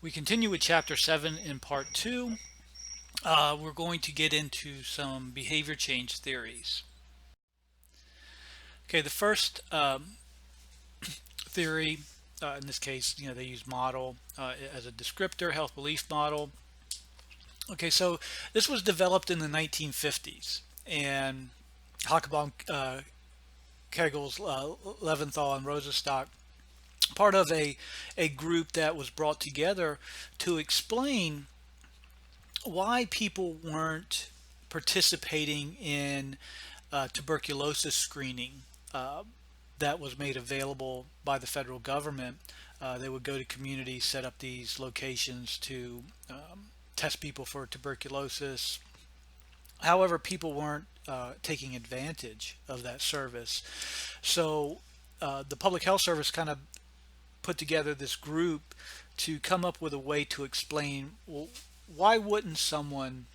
We continue with Chapter 7 in Part 2. We're going to get into some behavior change theories. Okay, the first theory, in this case, they use model as a descriptor, health belief model. Okay, so this was developed in the 1950s, and Hackebaum, Kegels, Leventhal, and Rosenstock, part of a group that was brought together to explain why people weren't participating in tuberculosis screening that was made available by the federal government. They would go to communities, set up these locations to test people for tuberculosis. However, people weren't taking advantage of that service. So the Public Health Service kind of put together this group to come up with a way to explain, well, why wouldn't someone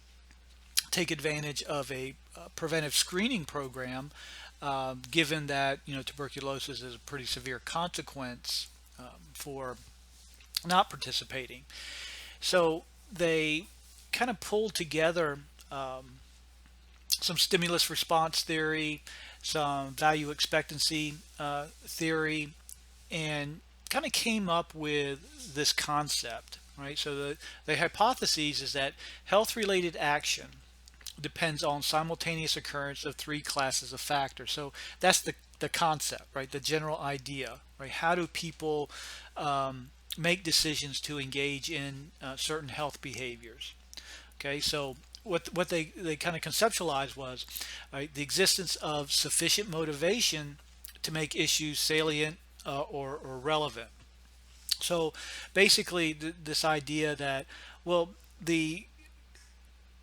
take advantage of a preventive screening program, given that tuberculosis is a pretty severe consequence for not participating. So they kind of pulled together some stimulus response theory, some value expectancy theory, and kind of came up with this concept, right? So the hypothesis is that health-related action depends on simultaneous occurrence of three classes of factors. So that's the concept, right? The general idea, right? How do people make decisions to engage in certain health behaviors? Okay, so what they kind of conceptualized was, right, the existence of sufficient motivation to make issues salient or relevant. So basically, this idea that, well, the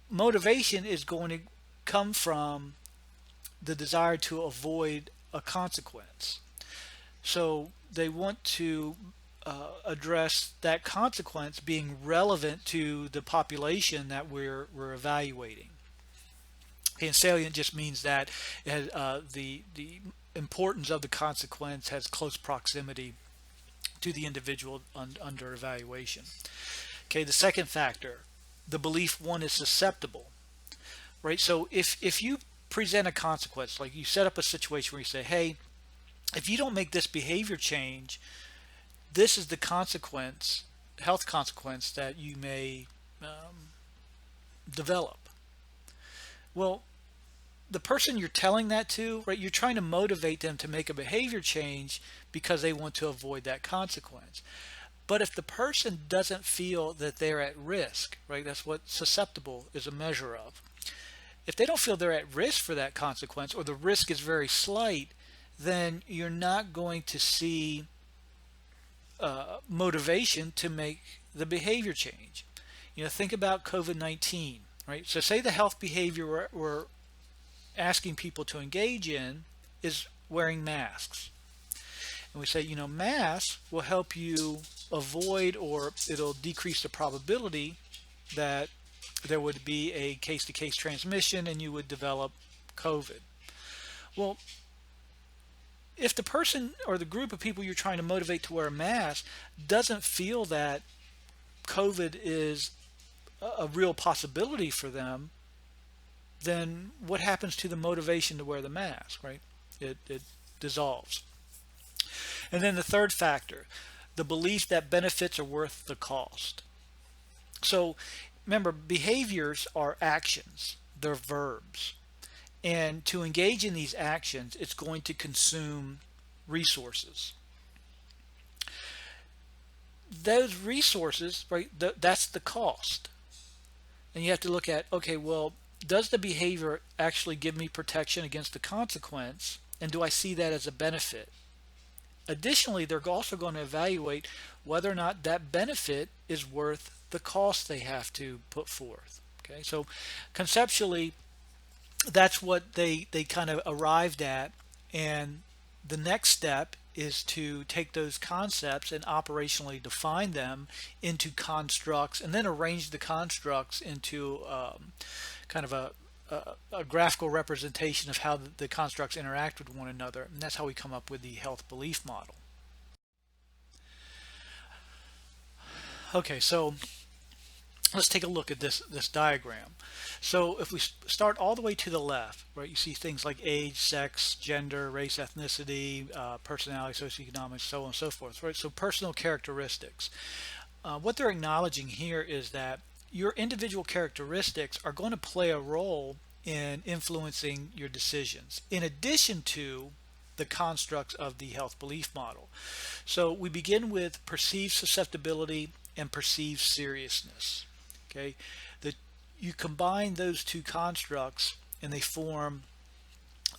motivation is going to come from the desire to avoid a consequence. So they want to address that consequence being relevant to the population that we're evaluating. Okay, and salient just means that it has, the importance of the consequence has close proximity to the individual under evaluation. Okay, the second factor, the belief one is susceptible, right? So if you present a consequence, like you set up a situation where you say, hey, if you don't make this behavior change, this is the consequence, health consequence that you may develop. Well, the person you're telling that to, right, you're trying to motivate them to make a behavior change because they want to avoid that consequence. But if the person doesn't feel that they're at risk, right, that's what susceptible is a measure of. If they don't feel they're at risk for that consequence, or the risk is very slight, then you're not going to see motivation to make the behavior change. Think about COVID-19, right? So say the health behavior we're asking people to engage in is wearing masks. And we say, masks will help you avoid, or it'll decrease the probability that there would be a case-to-case transmission and you would develop COVID. Well, if the person or the group of people you're trying to motivate to wear a mask doesn't feel that COVID is a real possibility for them, then what happens to the motivation to wear the mask, right? It dissolves. And then the third factor, the belief that benefits are worth the cost. So remember, behaviors are actions, they're verbs. And to engage in these actions, it's going to consume resources. Those resources, right, that's the cost. And you have to look at, okay, well, does the behavior actually give me protection against the consequence? And do I see that as a benefit? Additionally, they're also going to evaluate whether or not that benefit is worth the cost they have to put forth. Okay, so conceptually, that's what they kind of arrived at, and the next step is to take those concepts and operationally define them into constructs, and then arrange the constructs into kind of a graphical representation of how the constructs interact with one another, and that's how we come up with the health belief model. Okay, so let's take a look at this diagram. So if we start all the way to the left, right, you see things like age, sex, gender, race, ethnicity, personality, socioeconomic, so on and so forth, right? So personal characteristics. What they're acknowledging here is that your individual characteristics are going to play a role in influencing your decisions, in addition to the constructs of the health belief model. So we begin with perceived susceptibility and perceived seriousness. Okay, the you combine those two constructs and they form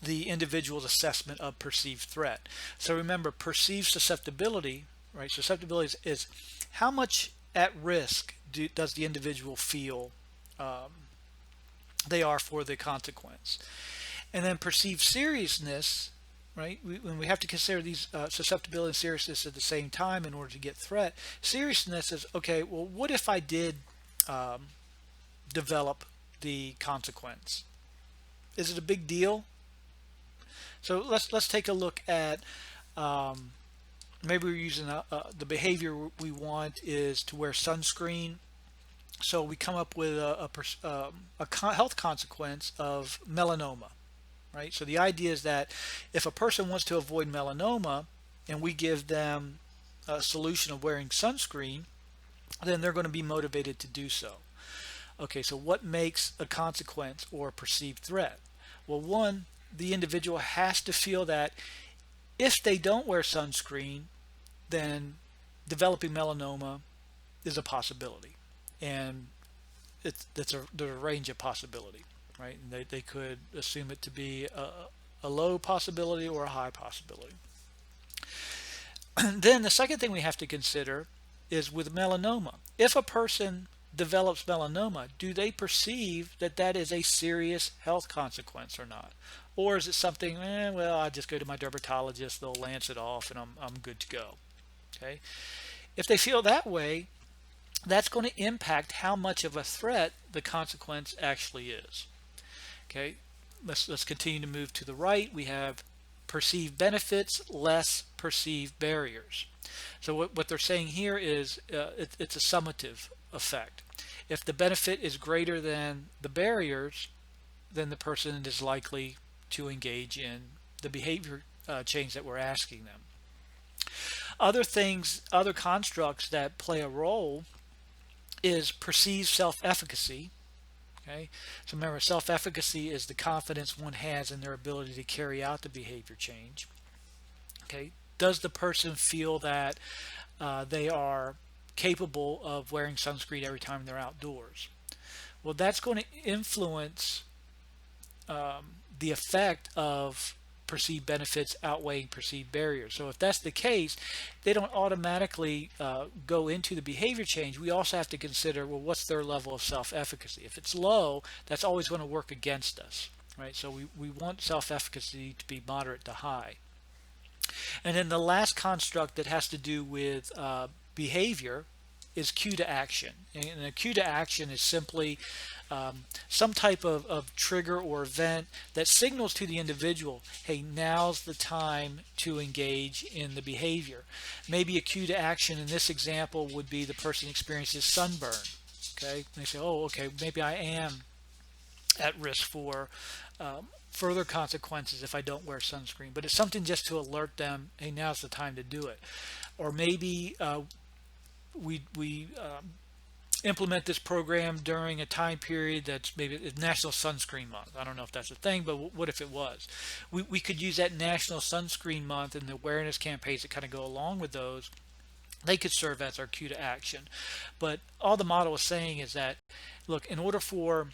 the individual's assessment of perceived threat. So remember, perceived susceptibility, right? Susceptibility is how much at risk does the individual feel they are for the consequence. And then perceived seriousness, right? When we have to consider these susceptibility and seriousness at the same time in order to get threat. Seriousness is, okay, well, what if I did develop the consequence? Is it a big deal? So let's take a look at maybe we're using the behavior we want is to wear sunscreen. So we come up with a health consequence of melanoma, right? So the idea is that if a person wants to avoid melanoma and we give them a solution of wearing sunscreen, then they're going to be motivated to do so. Okay, so what makes a consequence or a perceived threat? Well, one, the individual has to feel that if they don't wear sunscreen, then developing melanoma is a possibility. And there's a range of possibility, right? And they could assume it to be a low possibility or a high possibility. Then the second thing we have to consider is with melanoma. If a person develops melanoma, do they perceive that that is a serious health consequence or not? Or is it something, well, I just go to my dermatologist, they'll lance it off and I'm good to go. Okay. If they feel that way, that's going to impact how much of a threat the consequence actually is. Okay. Let's continue to move to the right. We have perceived benefits, less perceived barriers. So what they're saying here is it's a summative effect. If the benefit is greater than the barriers, then the person is likely to engage in the behavior change that we're asking them. Other things, other constructs that play a role is perceived self-efficacy. Okay, so remember, self-efficacy is the confidence one has in their ability to carry out the behavior change. Okay, does the person feel that they are capable of wearing sunscreen every time they're outdoors? Well, that's going to influence the effect of perceived benefits outweighing perceived barriers. So if that's the case, they don't automatically go into the behavior change. We also have to consider, well, what's their level of self-efficacy? If it's low, that's always going to work against us, right? So we want self-efficacy to be moderate to high. And then the last construct that has to do with behavior is cue to action. And a cue to action is simply some type of trigger or event that signals to the individual, hey, now's the time to engage in the behavior. Maybe a cue to action in this example would be the person experiences sunburn. Okay, and they say, oh, okay, maybe I am at risk for further consequences if I don't wear sunscreen. But it's something just to alert them, hey, now's the time to do it. Or maybe we implement this program during a time period that's maybe National Sunscreen Month. I don't know if that's a thing, but what if it was? We could use that National Sunscreen Month and the awareness campaigns that kind of go along with those. They could serve as our cue to action. But all the model is saying is that, look, in order for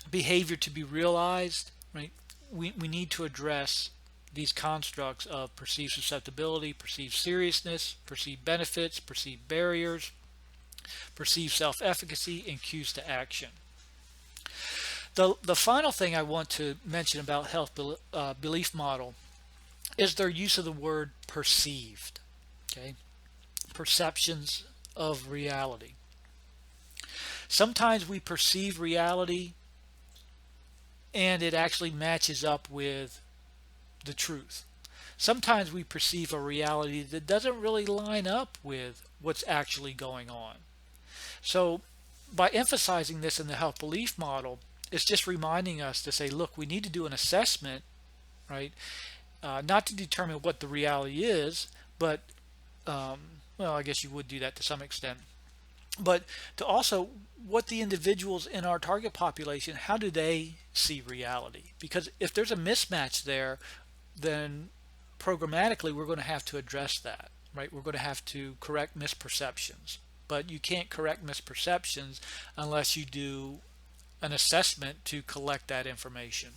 behavior to be realized, right, we need to address these constructs of perceived susceptibility, perceived seriousness, perceived benefits, perceived barriers, perceived self-efficacy, and cues to action. The final thing I want to mention about health belief model is their use of the word perceived. Okay, perceptions of reality. Sometimes we perceive reality and it actually matches up with the truth. Sometimes we perceive a reality that doesn't really line up with what's actually going on. So by emphasizing this in the health belief model, it's just reminding us to say, look, we need to do an assessment, right? Not to determine what the reality is, but well, I guess you would do that to some extent, but to also what the individuals in our target population, how do they see reality? Because if there's a mismatch there, then programmatically we're going to have to address that, right? We're going to have to correct misperceptions, but you can't correct misperceptions unless you do an assessment to collect that information.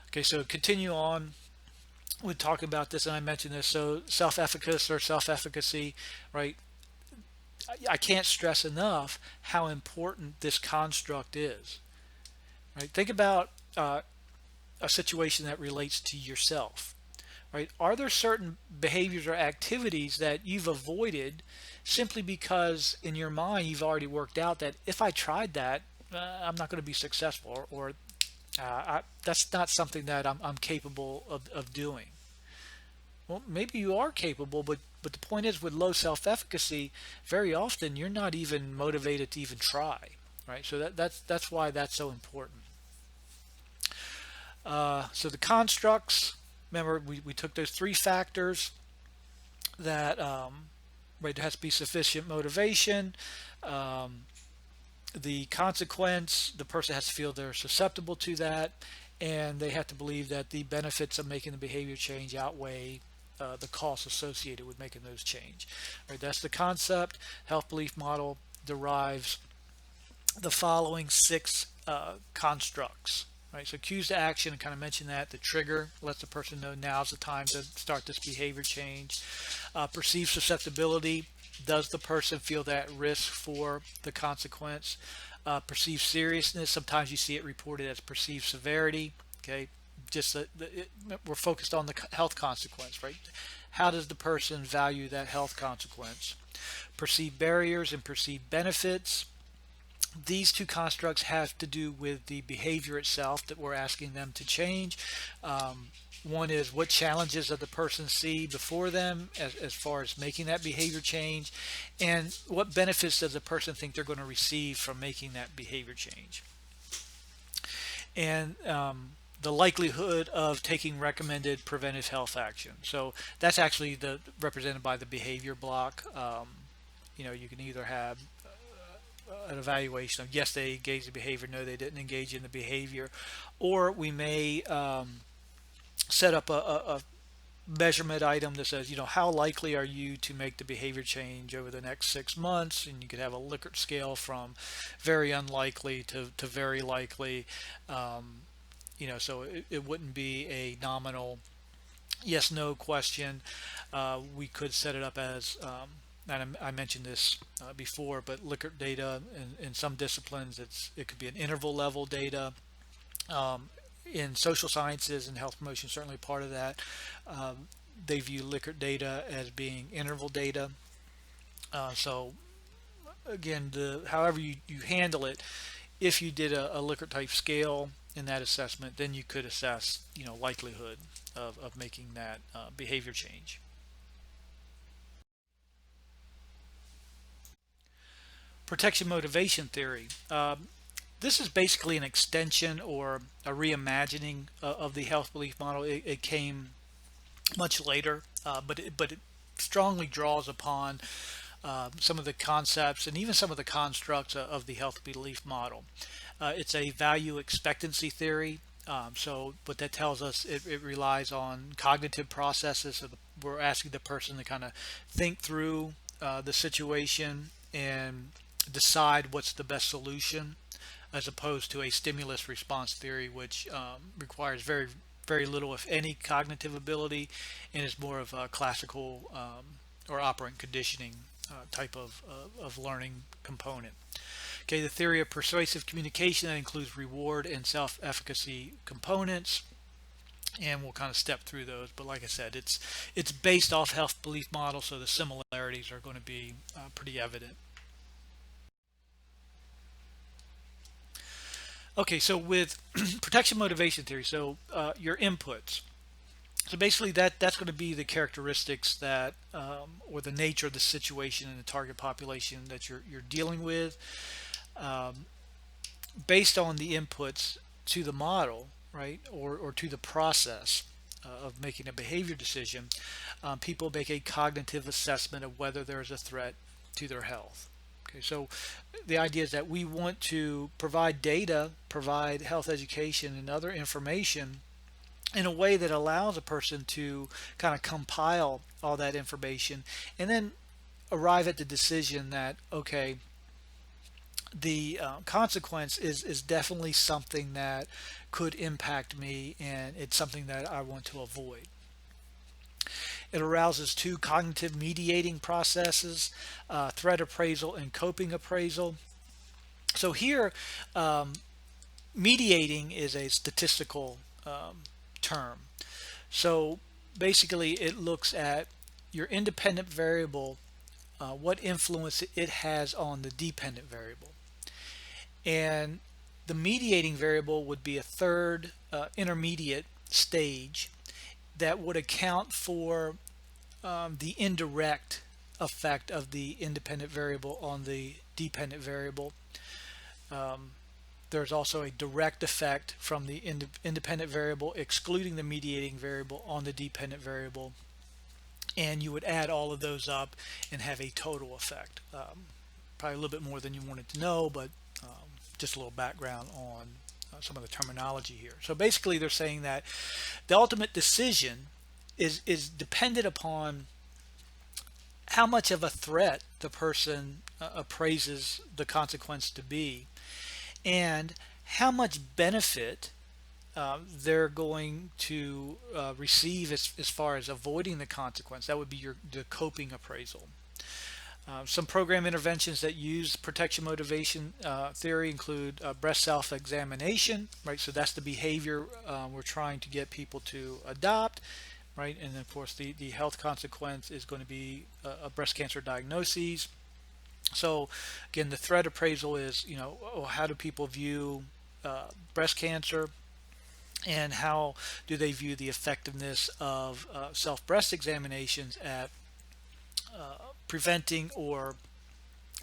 Okay, so continue on with talking about this, and I mentioned this. So self-efficacy or self-efficacy, right? I can't stress enough how important this construct is, right? Think about a situation that relates to yourself, right? Are there certain behaviors or activities that you've avoided simply because in your mind you've already worked out that if I tried that, I'm not going to be successful, or that's not something that I'm capable of doing? Well, maybe you are capable, but the point is, with low self-efficacy, very often you're not even motivated to even try, right? So that's why that's so important. So the constructs, remember we took those three factors that right, there has to be sufficient motivation. Um, the consequence, the person has to feel they're susceptible to that, and they have to believe that the benefits of making the behavior change outweigh the costs associated with making those change. Right, that's the concept. Health belief model derives the following six constructs. Right, so cues to action, I kind of mentioned that. The trigger lets the person know now's the time to start this behavior change. Perceived susceptibility, does the person feel that risk for the consequence? Perceived seriousness, sometimes you see it reported as perceived severity. Okay, just we're focused on the health consequence, right? How does the person value that health consequence? Perceived barriers and perceived benefits. These two constructs have to do with the behavior itself that we're asking them to change. One is what challenges does the person see before them as far as making that behavior change, and what benefits does the person think they're going to receive from making that behavior change. And the likelihood of taking recommended preventive health action. So that's actually represented by the behavior block. You can either have an evaluation of yes, they engaged in behavior, no, they didn't engage in the behavior, or we may set up a measurement item that says, how likely are you to make the behavior change over the next 6 months? And you could have a Likert scale from very unlikely to very likely. So it wouldn't be a nominal yes no question. We could set it up as and I mentioned this before, but Likert data in some disciplines, it could be an interval level data. Um, in social sciences and health promotion, certainly part of that. They view Likert data as being interval data. So again, however you handle it, if you did a Likert type scale in that assessment, then you could assess likelihood of making that behavior change. Protection motivation theory. This is basically an extension or a reimagining of the health belief model. It came much later, but it strongly draws upon some of the concepts and even some of the constructs of the health belief model. It's a value expectancy theory. So what that tells us, it relies on cognitive processes. So we're asking the person to kind of think through the situation and decide what's the best solution, as opposed to a stimulus response theory, which requires very little, if any, cognitive ability, and is more of a classical or operant conditioning type of learning component. Okay, the theory of persuasive communication, that includes reward and self-efficacy components, and we'll kind of step through those. But like I said, it's based off health belief model, so the similarities are going to be pretty evident. Okay, so with protection motivation theory, so your inputs. So basically, that's going to be the characteristics that, or the nature of the situation and the target population that you're dealing with, based on the inputs to the model, right, or to the process of making a behavior decision. People make a cognitive assessment of whether there is a threat to their health. Okay, so the idea is that we want to provide data, provide health education and other information in a way that allows a person to kind of compile all that information and then arrive at the decision that, okay, the consequence is definitely something that could impact me, and it's something that I want to avoid. It arouses two cognitive mediating processes: threat appraisal and coping appraisal. So here, mediating is a statistical term. So basically, it looks at your independent variable, what influence it has on the dependent variable. And the mediating variable would be a third intermediate stage that would account for the indirect effect of the independent variable on the dependent variable. There's also a direct effect from the independent variable, excluding the mediating variable, on the dependent variable. And you would add all of those up and have a total effect. Probably a little bit more than you wanted to know, but just a little background on some of the terminology here. So basically, they're saying that the ultimate decision is dependent upon how much of a threat the person appraises the consequence to be, and how much benefit they're going to receive as far as avoiding the consequence. That would be the coping appraisal. Some program interventions that use protection motivation theory include breast self-examination, right? So that's the behavior we're trying to get people to adopt, right? And of course, the health consequence is going to be a breast cancer diagnosis. So again, the threat appraisal is, how do people view breast cancer, and how do they view the effectiveness of self-breast examinations at preventing or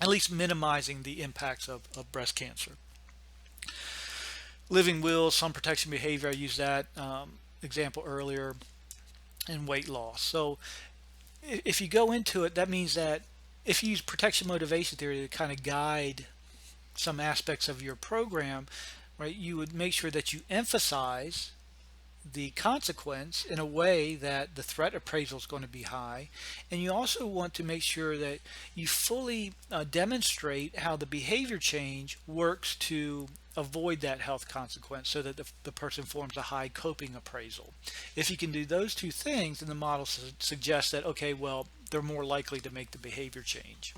at least minimizing the impacts of breast cancer. Living wills, some protection behavior, I used that example earlier, and weight loss. So if you go into it, that means that if you use protection motivation theory to kind of guide some aspects of your program, right, you would make sure that you emphasize the consequence in a way that the threat appraisal is going to be high, and you also want to make sure that you fully demonstrate how the behavior change works to avoid that health consequence, so that the person forms a high coping appraisal. If you can do those two things, then the model suggests that, okay, well, they're more likely to make the behavior change.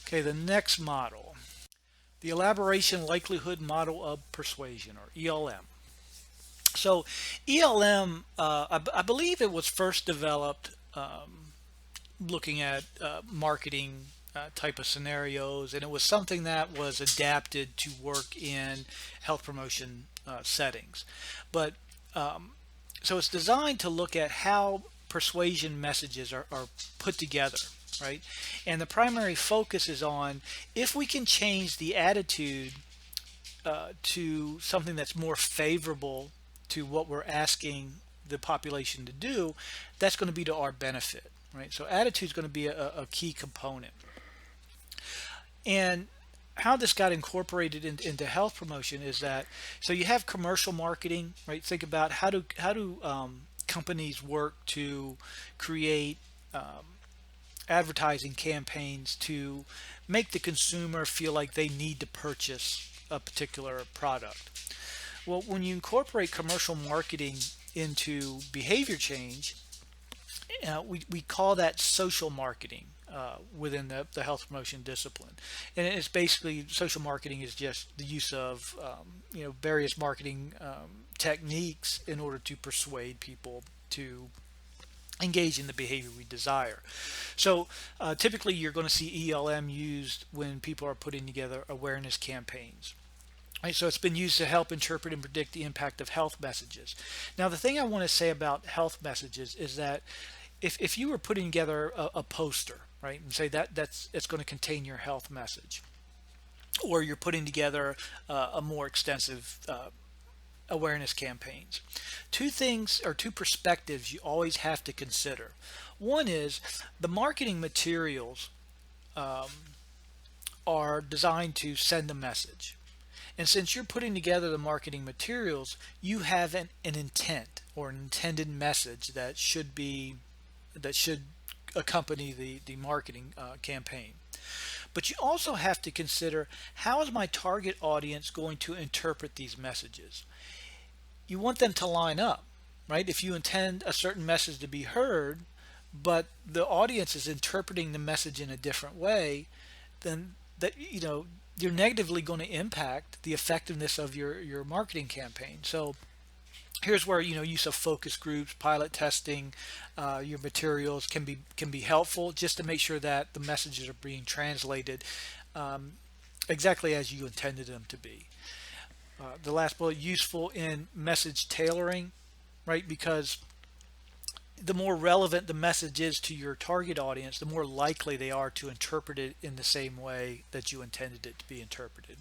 Okay, the next model, the elaboration likelihood model of persuasion, or ELM. So ELM, I believe it was first developed looking at marketing type of scenarios, and it was something that was adapted to work in health promotion settings. But so it's designed to look at how persuasion messages are put together, right? And the primary focus is on if we can change the attitude to something that's more favorable to what we're asking the population to do, that's going to be to our benefit, right? So attitude is going to be a key component. And how this got incorporated into health promotion is that, so you have commercial marketing, right? Think about how do companies work to create advertising campaigns to make the consumer feel like they need to purchase a particular product. Well, when you incorporate commercial marketing into behavior change, we call that social marketing within the health promotion discipline. And it's basically, social marketing is just the use of various marketing techniques in order to persuade people to engage in the behavior we desire. So typically you're going to see ELM used when people are putting together awareness campaigns, Right, so it's been used to help interpret and predict the impact of health messages. Now, the thing I want to say about health messages is that if you were putting together a poster, right, and say that it's going to contain your health message, or you're putting together a more extensive awareness campaigns, two things or two perspectives you always have to consider. One is the marketing materials are designed to send a message. And since you're putting together the marketing materials, you have an intent or an intended message that should accompany the marketing campaign. But you also have to consider, how is my target audience going to interpret these messages? You want them to line up, right? If you intend a certain message to be heard, but the audience is interpreting the message in a different way, then you're negatively going to impact the effectiveness of your marketing campaign. So here's where use of focus groups, pilot testing, your materials can be helpful, just to make sure that the messages are being translated exactly as you intended them to be. The last bullet, useful in message tailoring, right? Because the more relevant the message is to your target audience, the more likely they are to interpret it in the same way that you intended it to be interpreted.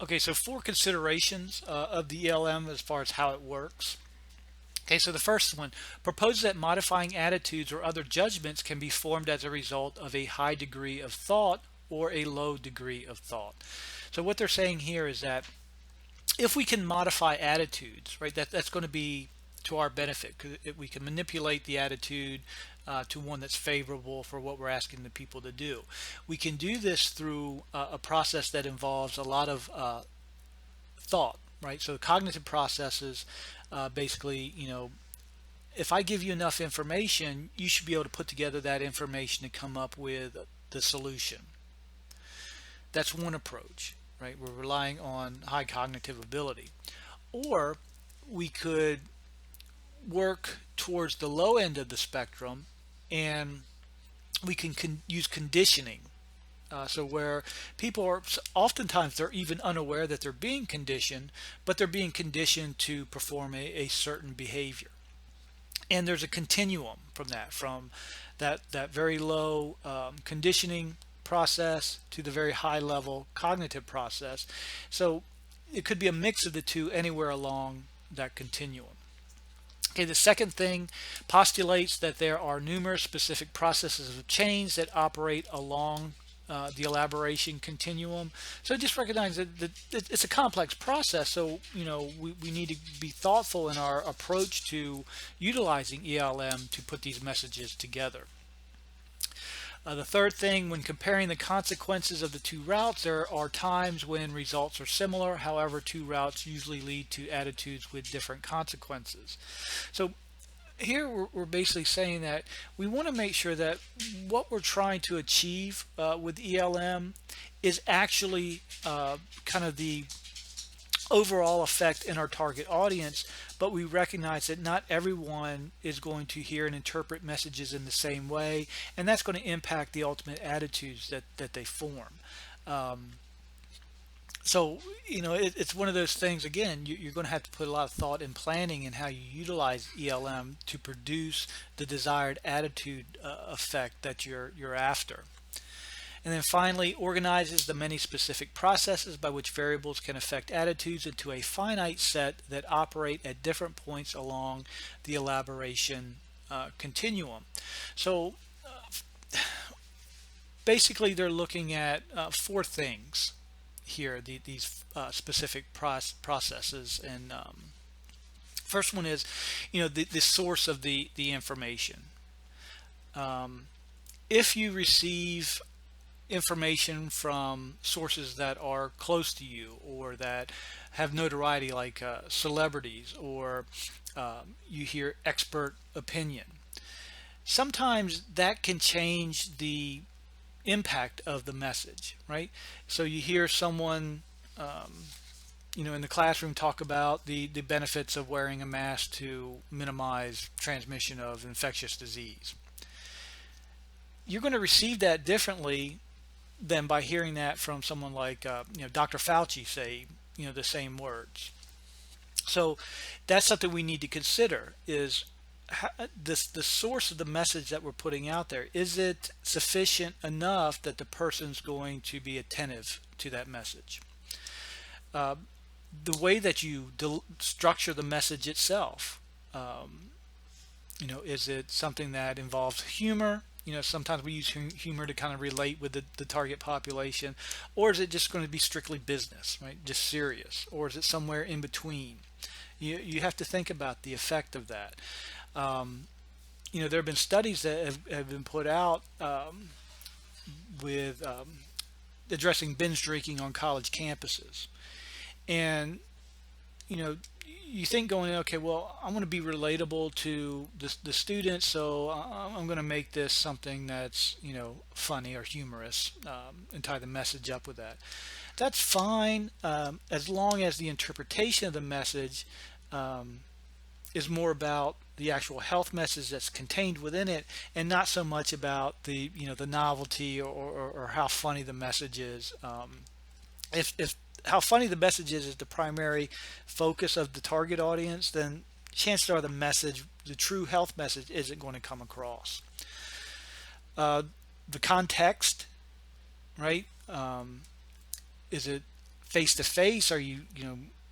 Okay, so four considerations of the ELM as far as how it works. Okay, so the first one proposes that modifying attitudes or other judgments can be formed as a result of a high degree of thought or a low degree of thought. So what they're saying here is that if we can modify attitudes, right, that's going to be to our benefit, because we can manipulate the attitude to one that's favorable for what we're asking the people to do. We can do this through a process that involves a lot of thought, right? So cognitive processes, basically, if I give you enough information, you should be able to put together that information to come up with the solution. That's one approach, right? We're relying on high cognitive ability. Or we could work towards the low end of the spectrum, and we can use conditioning. So where people are oftentimes, they're even unaware that they're being conditioned, but they're being conditioned to perform a certain behavior. And there's a continuum from that very low conditioning process to the very high level cognitive process. So it could be a mix of the two anywhere along that continuum. Okay, the second thing postulates that there are numerous specific processes of change that operate along the elaboration continuum. So just recognize that it's a complex process. So we need to be thoughtful in our approach to utilizing ELM to put these messages together. The third thing, when comparing the consequences of the two routes, there are times when results are similar. However, two routes usually lead to attitudes with different consequences. So here we're basically saying that we want to make sure that what we're trying to achieve with ELM is actually kind of the overall effect in our target audience, but we recognize that not everyone is going to hear and interpret messages in the same way, and that's going to impact the ultimate attitudes that they form. So it's one of those things. Again, you're going to have to put a lot of thought and planning in how you utilize ELM to produce the desired attitude effect that you're after. And then finally, organizes the many specific processes by which variables can affect attitudes into a finite set that operate at different points along the elaboration continuum. So basically, they're looking at four things here, these specific processes. And first one is, the source of the information. If you receive information from sources that are close to you or that have notoriety, like celebrities, or you hear expert opinion, sometimes that can change the impact of the message, right? So you hear someone in the classroom talk about the benefits of wearing a mask to minimize transmission of infectious disease. you're going to receive that differently than by hearing that from someone like Dr. Fauci say the same words. So that's something we need to consider is the source of the message that we're putting out there. Is it sufficient enough that the person's going to be attentive to that message? Uh, the way that you structure the message itself. Is it something that involves humor? Sometimes we use humor to kind of relate with the target population, or is it just going to be strictly business, right? Just serious, or is it somewhere in between? You have to think about the effect of that. There have been studies that have been put out with addressing binge drinking on college campuses, and you know you think going in, okay, well, I want to be relatable to the students, so I'm going to make this something that's funny or humorous, and tie the message up with that. That's fine, as long as the interpretation of the message is more about the actual health message that's contained within it, and not so much about the novelty or how funny the message is. If how funny the message is the primary focus of the target audience, then chances are the true health message, isn't going to come across. The context, right? Is it face to face? Are you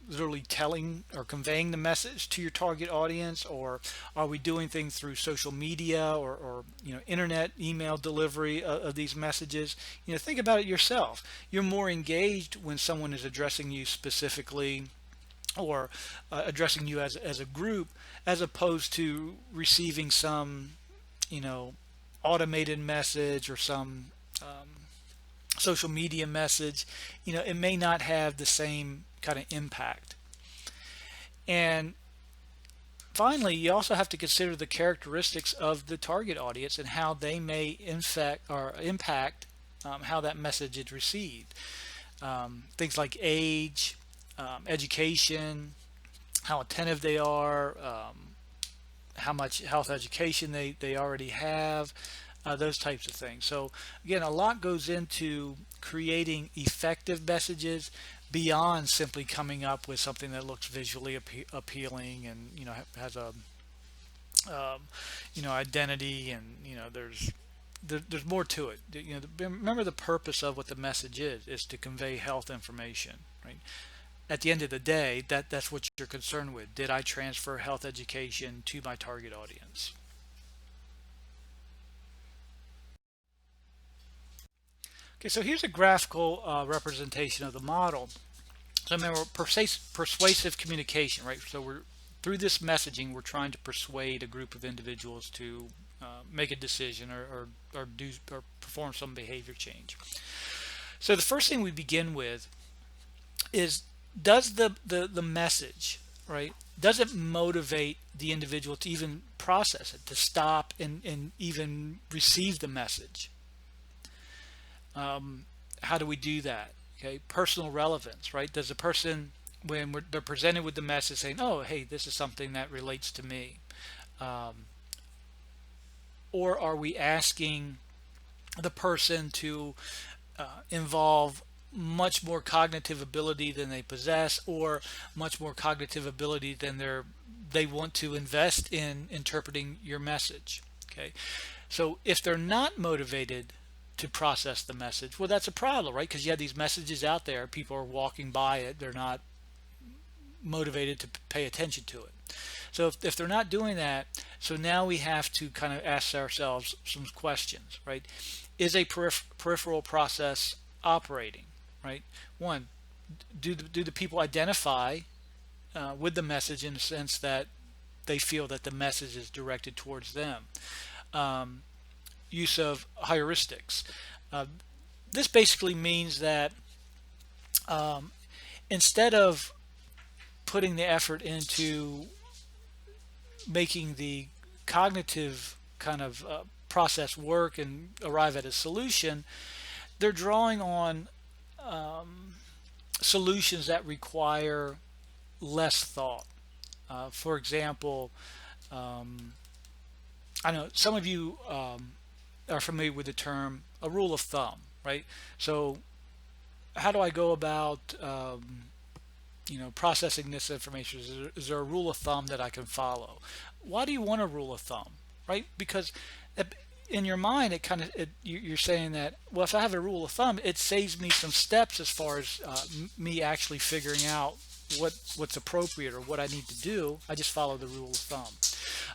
literally telling or conveying the message to your target audience, or are we doing things through social media or internet email delivery of these messages? Think about it yourself. You're more engaged when someone is addressing you specifically, or addressing you as a group, as opposed to receiving some automated message or some social media message. It may not have the same kind of impact. And finally, you also have to consider the characteristics of the target audience and how they may infect or impact how that message is received. Things like age, education, how attentive they are, how much health education they already have, those types of things. So again, a lot goes into creating effective messages beyond simply coming up with something that looks visually appealing and has a identity, and there's more to it. Remember, the purpose of what the message is to convey health information, right? At the end of the day, that's what you're concerned with. Did I transfer health education to my target audience? Okay, so here's a graphical representation of the model. So remember, persuasive communication, right? So we're through this messaging, we're trying to persuade a group of individuals to make a decision or do or perform some behavior change. So the first thing we begin with is, does the message, right? Does it motivate the individual to even process it, to stop and even receive the message? How do we do that? Okay, personal relevance, right? Does the person, when they're presented with the message, saying, "Oh, hey, this is something that relates to me," or are we asking the person to involve much more cognitive ability than they possess, or much more cognitive ability than they want to invest in interpreting your message? Okay, so if they're not motivated to process the message, well, that's a problem, right? Because you have these messages out there, people are walking by it, they're not motivated to pay attention to it. So if they're not doing that, so now we have to kind of ask ourselves some questions, right? Is a peripheral process operating, right? One, do the people identify with the message in the sense that they feel that the message is directed towards them? Use of heuristics. Uh, this basically means that instead of putting the effort into making the cognitive kind of process work and arrive at a solution, they're drawing on solutions that require less thought. For example, I know some of you are familiar with the term a rule of thumb, right? So how do I go about processing this information? Is there a rule of thumb that I can follow? Why do you want a rule of thumb, right? Because in your mind, you're saying that, well, if I have a rule of thumb, it saves me some steps as far as me actually figuring out what's appropriate or what I need to do. I just follow the rule of thumb.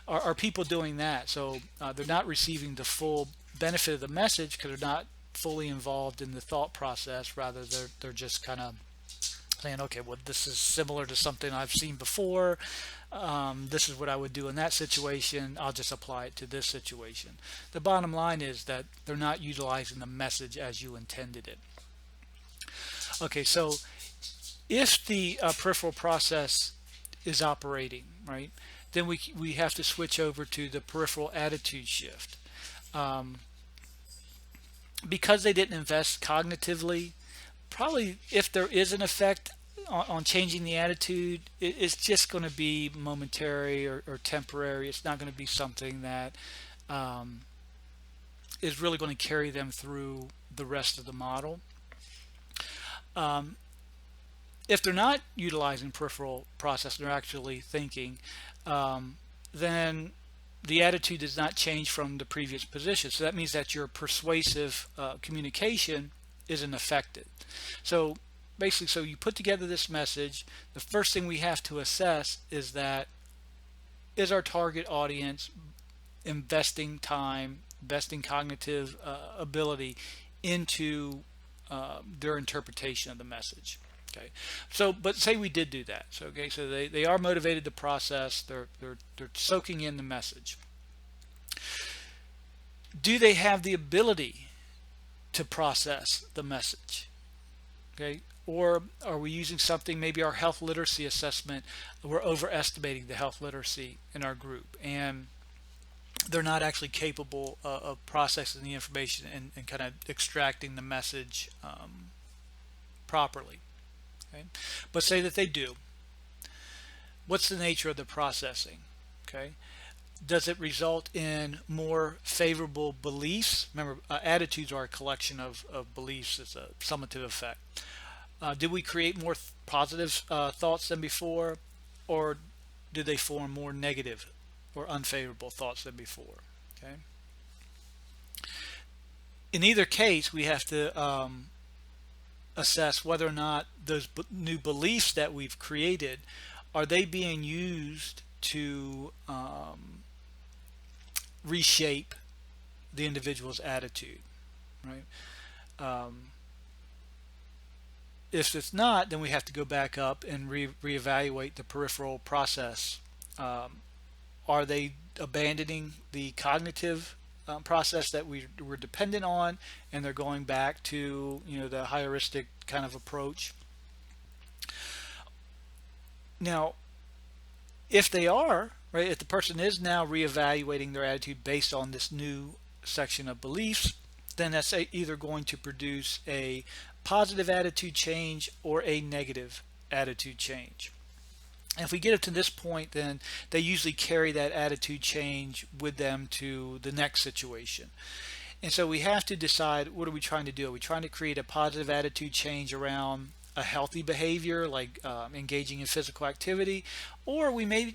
Are people doing that? So they're not receiving the full benefit of the message because they're not fully involved in the thought process. Rather, they're just kind of saying, okay, well, this is similar to something I've seen before. This is what I would do in that situation. I'll just apply it to this situation. The bottom line is that they're not utilizing the message as you intended it. Okay, so if the peripheral process is operating, right, then we have to switch over to the peripheral attitude shift. Because they didn't invest cognitively, probably if there is an effect on changing the attitude, it's just going to be momentary or temporary. It's not going to be something that is really going to carry them through the rest of the model. If they're not utilizing peripheral process, they're actually thinking, then the attitude does not change from the previous position. So that means that your persuasive communication isn't affected. So basically, so you put together this message. The first thing we have to assess is that, is our target audience investing time, investing cognitive ability into their interpretation of the message. Okay, so but say we did do that. So okay, so they are motivated to process. They're soaking in the message. Do they have the ability to process the message? Okay, or are we using something, maybe our health literacy assessment, we're overestimating the health literacy in our group, and they're not actually capable of processing the information and kind of extracting the message properly. Okay, but say that they do. What's the nature of the processing? Okay, does it result in more favorable beliefs? Remember, attitudes are a collection of beliefs. It's a summative effect. Did we create more positive thoughts than before, or did they form more negative or unfavorable thoughts than before? Okay. In either case, we have to assess whether or not those new beliefs that we've created, are they being used to reshape the individual's attitude, right? If it's not, then we have to go back up and reevaluate the peripheral process. Are they abandoning the cognitive process that we were dependent on, and they're going back to the heuristic kind of approach? Now, if they are, right, if the person is now reevaluating their attitude based on this new section of beliefs, then that's either going to produce a positive attitude change or a negative attitude change. And if we get it to this point, then they usually carry that attitude change with them to the next situation. And so we have to decide, what are we trying to do? Are we trying to create a positive attitude change around a healthy behavior, like engaging in physical activity, or we may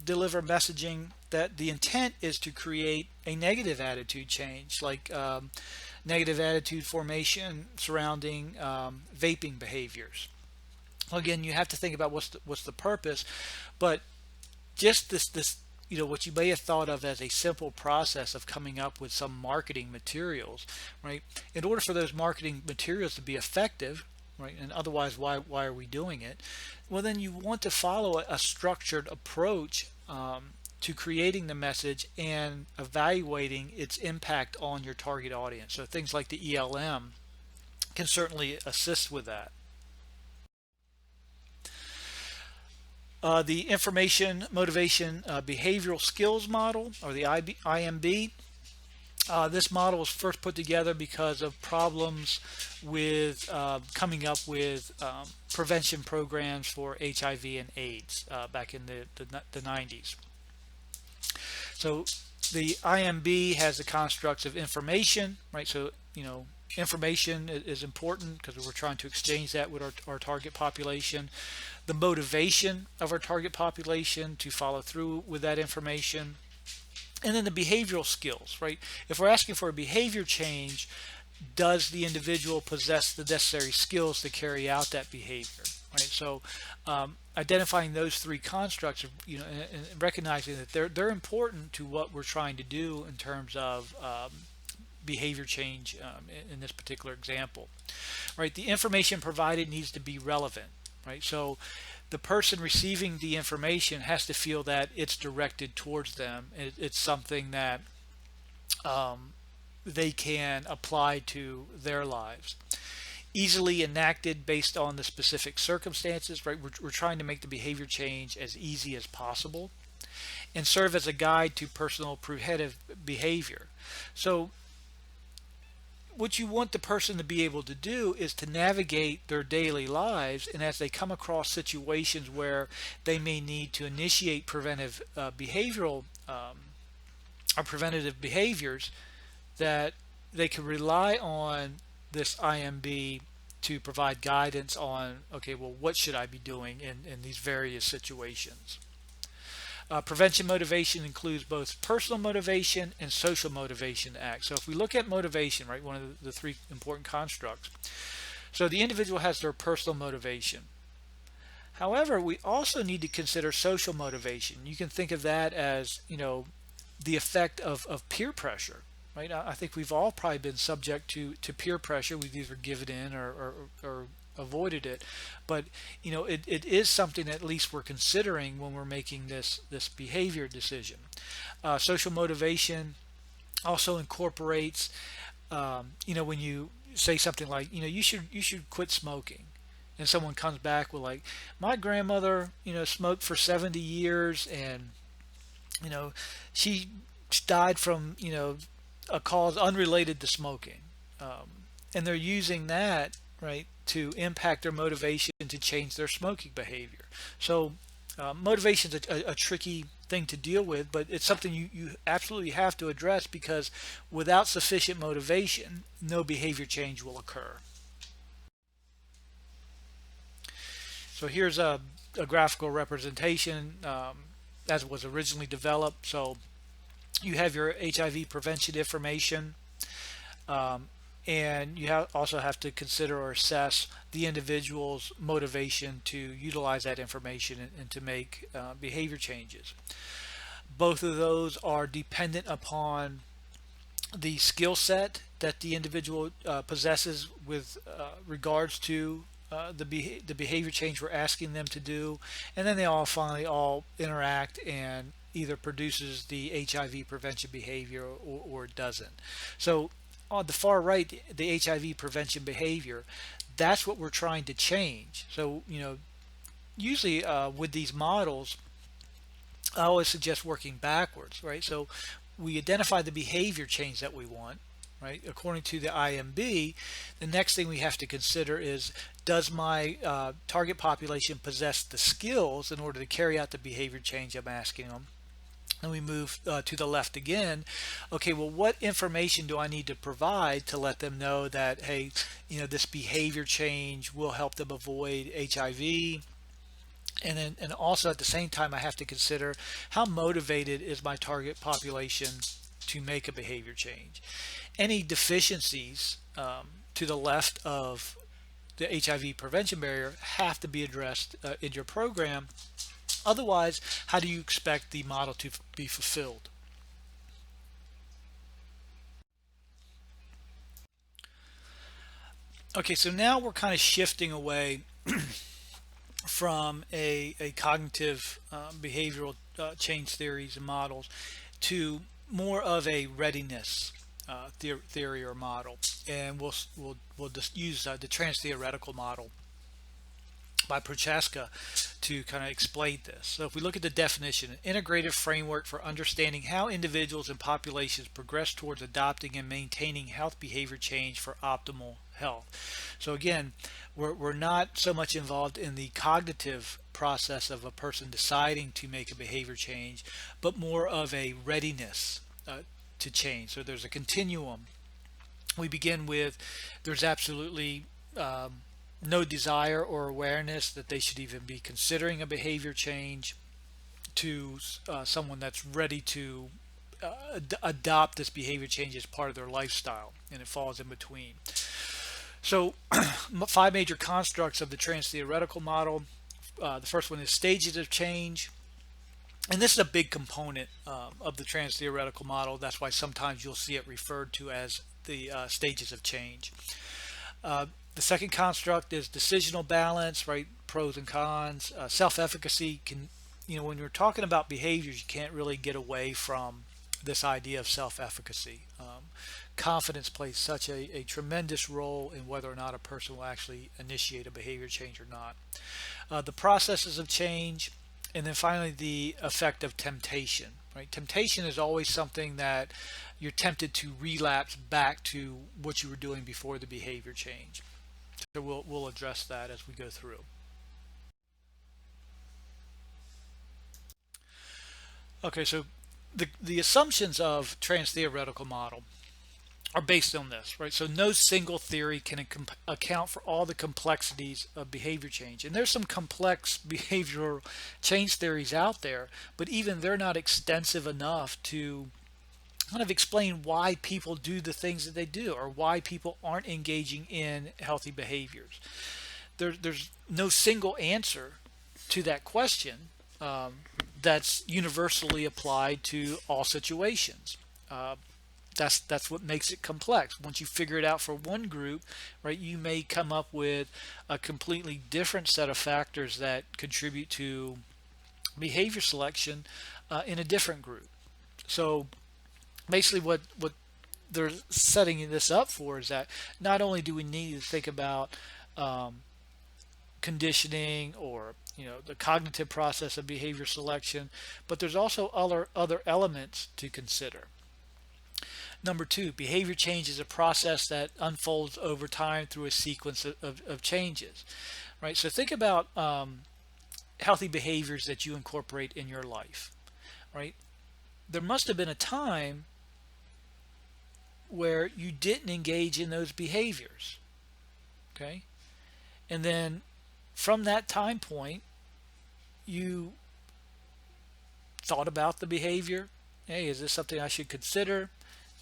deliver messaging that the intent is to create a negative attitude change, like negative attitude formation surrounding vaping behaviors. Again, you have to think about what's the purpose, but just this what you may have thought of as a simple process of coming up with some marketing materials, right? In order for those marketing materials to be effective, right, and otherwise why are we doing it? Well, then you want to follow a structured approach to creating the message and evaluating its impact on your target audience. So things like the ELM can certainly assist with that. The information, motivation, behavioral skills model, or the IMB. This model was first put together because of problems with coming up with prevention programs for HIV and AIDS back in the 90s. So The IMB has the constructs of information, right? So, information is important because we're trying to exchange that with our target population. The motivation of our target population to follow through with that information. And then the behavioral skills, right? If we're asking for a behavior change, does the individual possess the necessary skills to carry out that behavior, right? So identifying those three constructs, and recognizing that they're important to what we're trying to do in terms of behavior change in this particular example, right? The information provided needs to be relevant, right? So the person receiving the information has to feel that it's directed towards them. It's something that they can apply to their lives. Easily enacted based on the specific circumstances, right? We're trying to make the behavior change as easy as possible and serve as a guide to personal preventive behavior. So what you want the person to be able to do is to navigate their daily lives, and as they come across situations where they may need to initiate preventive behavioral or preventative behaviors, that they can rely on this IMB to provide guidance on, okay, well, what should I be doing in these various situations? Prevention motivation includes both personal motivation and social motivation to act. So if we look at motivation, right, one of the three important constructs. So the individual has their personal motivation. However, we also need to consider social motivation. You can think of that as, the effect of peer pressure, right? I think we've all probably been subject to peer pressure. We've either given in or avoided it, but it is something that at least we're considering when we're making this behavior decision. Social motivation also incorporates, when you say something like, you should quit smoking, and someone comes back with like, my grandmother, smoked for 70 years, and she died from a cause unrelated to smoking, and they're using that, right, to impact their motivation to change their smoking behavior. So motivation is a tricky thing to deal with, but it's something you absolutely have to address, because without sufficient motivation, no behavior change will occur. So here's a graphical representation as it was originally developed. So you have your HIV prevention information, and you also have to consider or assess the individual's motivation to utilize that information and to make behavior changes. Both of those are dependent upon the skill set that the individual possesses with regards to the behavior change we're asking them to do, and then they all finally all interact and either produces the HIV prevention behavior or it doesn't. So on the far right, the HIV prevention behavior, that's what we're trying to change. So usually with these models, I always suggest working backwards, right? So we identify the behavior change that we want, right? According to the IMB, the next thing we have to consider is, does my target population possess the skills in order to carry out the behavior change I'm asking them? And we move to the left again. Okay, well, what information do I need to provide to let them know that, hey, this behavior change will help them avoid HIV? And also at the same time, I have to consider, how motivated is my target population to make a behavior change? Any deficiencies to the left of the HIV prevention barrier have to be addressed in your program. Otherwise, how do you expect the model to be fulfilled? Okay, so now we're kind of shifting away from a cognitive behavioral change theories and models to more of a readiness theory or model, and we'll just use the trans-theoretical model by Prochaska to kind of explain this. So if we look at the definition, an integrated framework for understanding how individuals and populations progress towards adopting and maintaining health behavior change for optimal health. So again, we're not so much involved in the cognitive process of a person deciding to make a behavior change, but more of a readiness to change. So there's a continuum. We begin with there's absolutely no desire or awareness that they should even be considering a behavior change, to someone that's ready to adopt this behavior change as part of their lifestyle, and it falls in between. So, five major constructs of the trans theoretical model. The first one is stages of change. And this is a big component of the trans theoretical model. That's why sometimes you'll see it referred to as the stages of change. The second construct is decisional balance, right? Pros and cons. Self-efficacy can, when you're talking about behaviors, you can't really get away from this idea of self-efficacy. Confidence plays such a tremendous role in whether or not a person will actually initiate a behavior change or not. The processes of change, and then finally the effect of temptation. Right? Temptation is always something that you're tempted to relapse back to what you were doing before the behavior change. So we'll address that as we go through. Okay, so the assumptions of trans theoretical model are based on this, right? So no single theory can account for all the complexities of behavior change. And there's some complex behavioral change theories out there, but even they're not extensive enough to kind of explain why people do the things that they do, or why people aren't engaging in healthy behaviors. There's no single answer to that question that's universally applied to all situations. That's what makes it complex. Once you figure it out for one group, right, you may come up with a completely different set of factors that contribute to behavior selection in a different group. So basically what they're setting this up for is that not only do we need to think about conditioning, or the cognitive process of behavior selection, but there's also other elements to consider. Number two, behavior change is a process that unfolds over time through a sequence of changes, right? So think about healthy behaviors that you incorporate in your life, right? There must have been a time where you didn't engage in those behaviors, okay? And then from that time point, you thought about the behavior. Hey, is this something I should consider?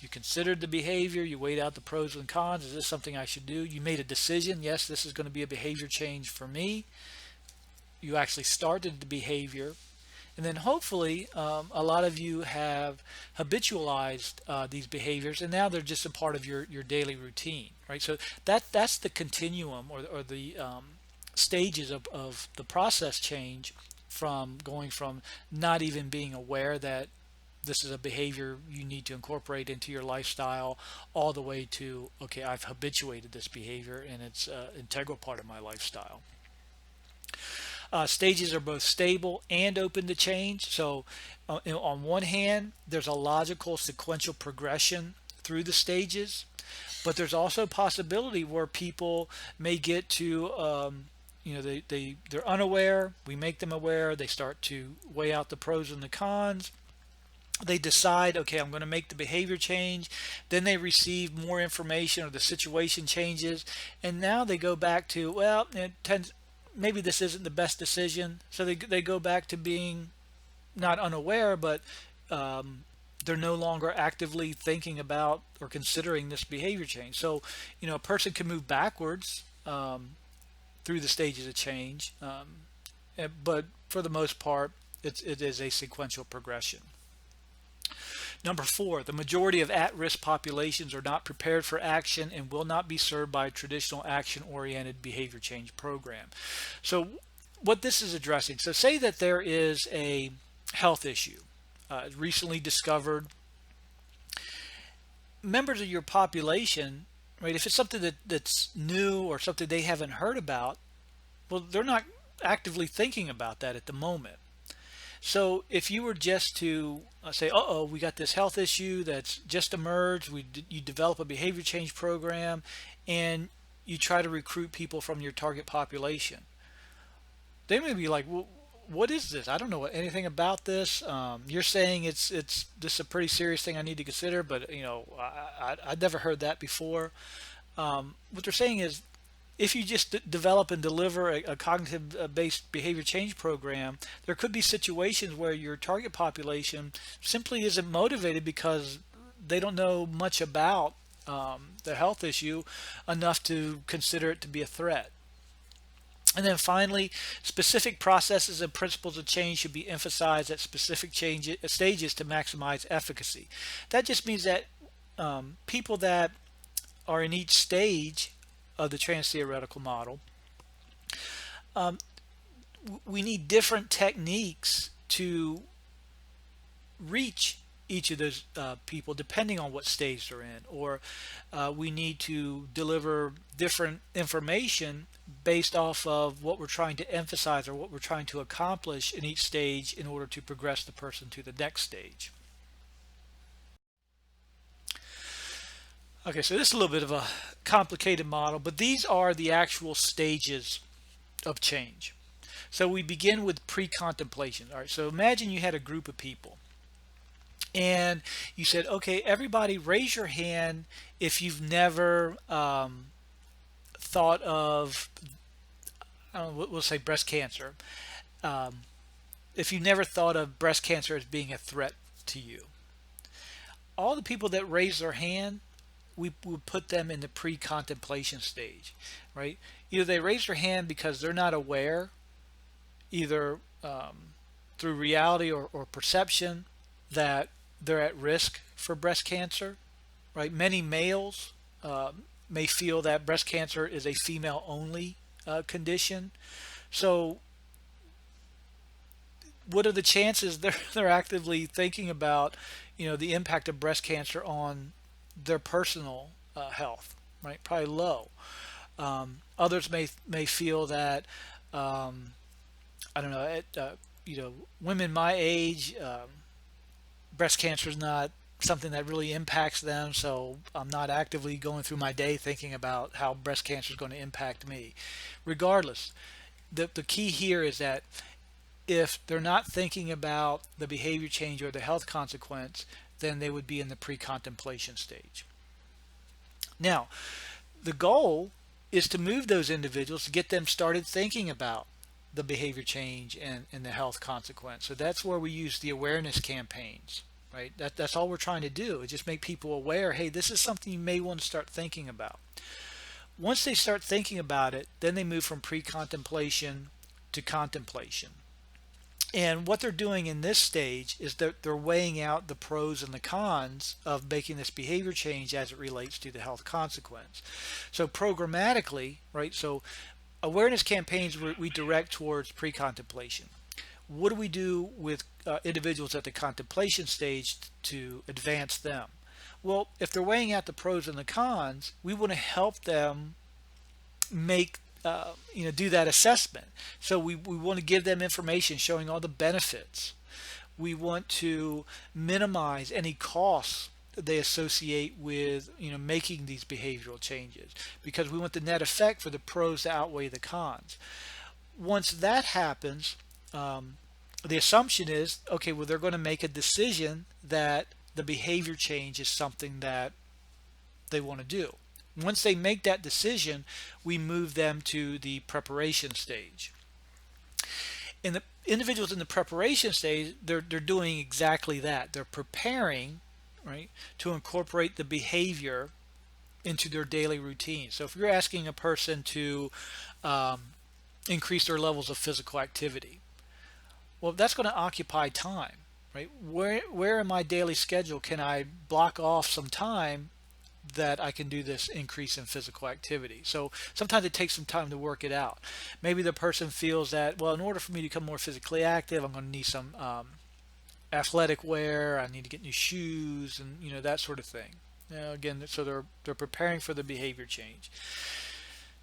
You considered the behavior, you weighed out the pros and cons. Is this something I should do? You made a decision. Yes, this is going to be a behavior change for me. You actually started the behavior. And then hopefully a lot of you have habitualized these behaviors, and now they're just a part of your daily routine, right? So that's the continuum, or the stages of the process change, from going from not even being aware that this is a behavior you need to incorporate into your lifestyle, all the way to, okay, I've habituated this behavior and it's an integral part of my lifestyle. Stages are both stable and open to change. So on one hand, there's a logical sequential progression through the stages, but there's also a possibility where people may get to they're unaware, we make them aware, they start to weigh out the pros and the cons, they decide, okay, I'm going to make the behavior change, then they receive more information, or the situation changes, and now they go back to, well, maybe this isn't the best decision, so they go back to being not unaware, but they're no longer actively thinking about or considering this behavior change. So a person can move backwards through the stages of change, but for the most part it is a sequential progression. Number four, the majority of at-risk populations are not prepared for action and will not be served by a traditional action-oriented behavior change program. So what this is addressing, so say that there is a health issue recently discovered. Members of your population, right, if it's something that's new or something they haven't heard about, well, they're not actively thinking about that at the moment. So if you were just to say, uh-oh, we got this health issue that's just emerged, you develop a behavior change program, and you try to recruit people from your target population, they may be like, well, what is this? I don't know anything about this. You're saying it's this is a pretty serious thing I need to consider, but I'd never heard that before. What they're saying is if you just develop and deliver a cognitive based behavior change program, there could be situations where your target population simply isn't motivated because they don't know much about the health issue enough to consider it to be a threat. And then finally, specific processes and principles of change should be emphasized at specific stages to maximize efficacy. That just means that people that are in each stage of the trans-theoretical model, we need different techniques to reach each of those people depending on what stage they're in, or we need to deliver different information based off of what we're trying to emphasize or what we're trying to accomplish in each stage in order to progress the person to the next stage. Okay, so this is a little bit of a complicated model, but these are the actual stages of change. So we begin with pre-contemplation. All right, so imagine you had a group of people and you said, okay, everybody raise your hand if you've never thought of, I don't know, we'll say breast cancer. If you never thought of breast cancer as being a threat to you. All the people that raise their hand, we would put them in the pre-contemplation stage, right? Either they raise their hand because they're not aware, either through reality or perception, that they're at risk for breast cancer, right? Many males may feel that breast cancer is a female-only condition. So what are the chances they're actively thinking about, the impact of breast cancer on their personal health, right? Probably low. Others may feel that I don't know, women my age, breast cancer is not something that really impacts them, so I'm not actively going through my day thinking about how breast cancer is going to impact me. Regardless, the key here is that if they're not thinking about the behavior change or the health consequence, then they would be in the pre-contemplation stage. Now, the goal is to move those individuals to get them started thinking about the behavior change and the health consequence. So that's where we use the awareness campaigns, right? That's all we're trying to do, is just make people aware, hey, this is something you may want to start thinking about. Once they start thinking about it, then they move from pre-contemplation to contemplation. And what they're doing in this stage is that they're weighing out the pros and the cons of making this behavior change as it relates to the health consequence. So programmatically, right, so awareness campaigns we direct towards pre-contemplation. What do we do with individuals at the contemplation stage to advance them? Well, if they're weighing out the pros and the cons, we want to help them make do that assessment. So we want to give them information showing all the benefits. We want to minimize any costs they associate with making these behavioral changes, because we want the net effect for the pros to outweigh the cons. Once that happens, the assumption is, okay, well, they're going to make a decision that the behavior change is something that they want to do. Once they make that decision, we move them to the preparation stage. And the individuals in the preparation stage, they're doing exactly that. They're preparing, right, to incorporate the behavior into their daily routine. So if you're asking a person to increase their levels of physical activity, well, that's going to occupy time, right? Where in my daily schedule can I block off some time that I can do this increase in physical activity? So sometimes it takes some time to work it out. Maybe the person feels that, well, in order for me to become more physically active, I'm going to need some athletic wear, I need to get new shoes, and that sort of thing. Again, so they're preparing for the behavior change.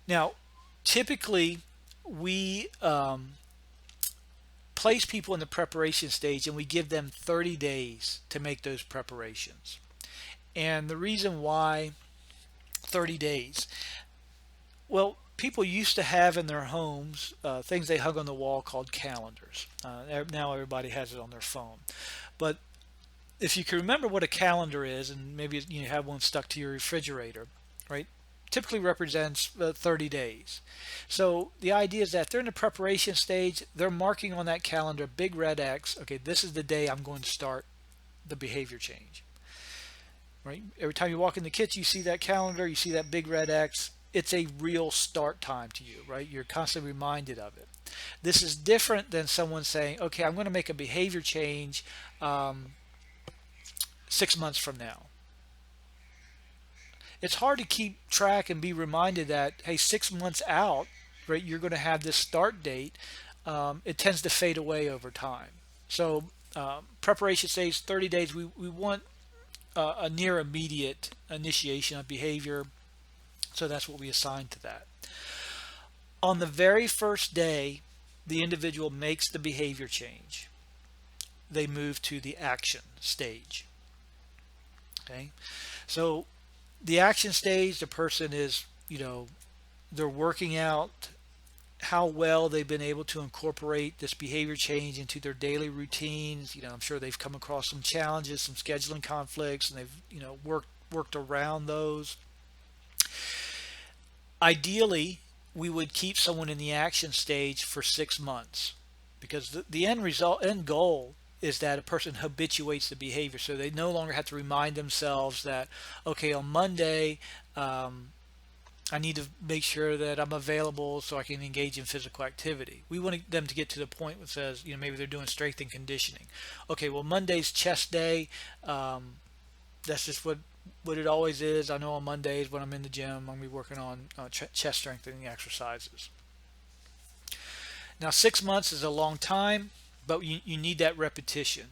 Now, typically we place people in the preparation stage and we give them 30 days to make those preparations. And the reason why 30 days, well, people used to have in their homes things they hung on the wall called calendars. Now everybody has it on their phone. But if you can remember what a calendar is, and maybe you have one stuck to your refrigerator, right? Typically represents 30 days. So the idea is that they're in the preparation stage, they're marking on that calendar, big red X, okay, this is the day I'm going to start the behavior change, right? Every time you walk in the kitchen, you see that calendar, you see that big red X, it's a real start time to you, right? You're constantly reminded of it. This is different than someone saying, okay, I'm going to make a behavior change 6 months from now. It's hard to keep track and be reminded that, hey, 6 months out, right, you're going to have this start date. It tends to fade away over time. So preparation stage, 30 days, we want a near immediate initiation of behavior. So that's what we assign to that. On the very first day, the individual makes the behavior change. They move to the action stage. Okay, so the action stage, the person is, they're working out how well they've been able to incorporate this behavior change into their daily routines. I'm sure they've come across some challenges, some scheduling conflicts, and they've, worked around those. Ideally, we would keep someone in the action stage for 6 months, because the end goal is that a person habituates the behavior, so they no longer have to remind themselves that, okay, on Monday I need to make sure that I'm available so I can engage in physical activity. We want them to get to the point that says, maybe they're doing strength and conditioning. Okay, well, Monday's chest day. That's just what it always is. I know on Mondays when I'm in the gym, I'm going to be working on chest strengthening exercises. Now, 6 months is a long time, but you need that repetition.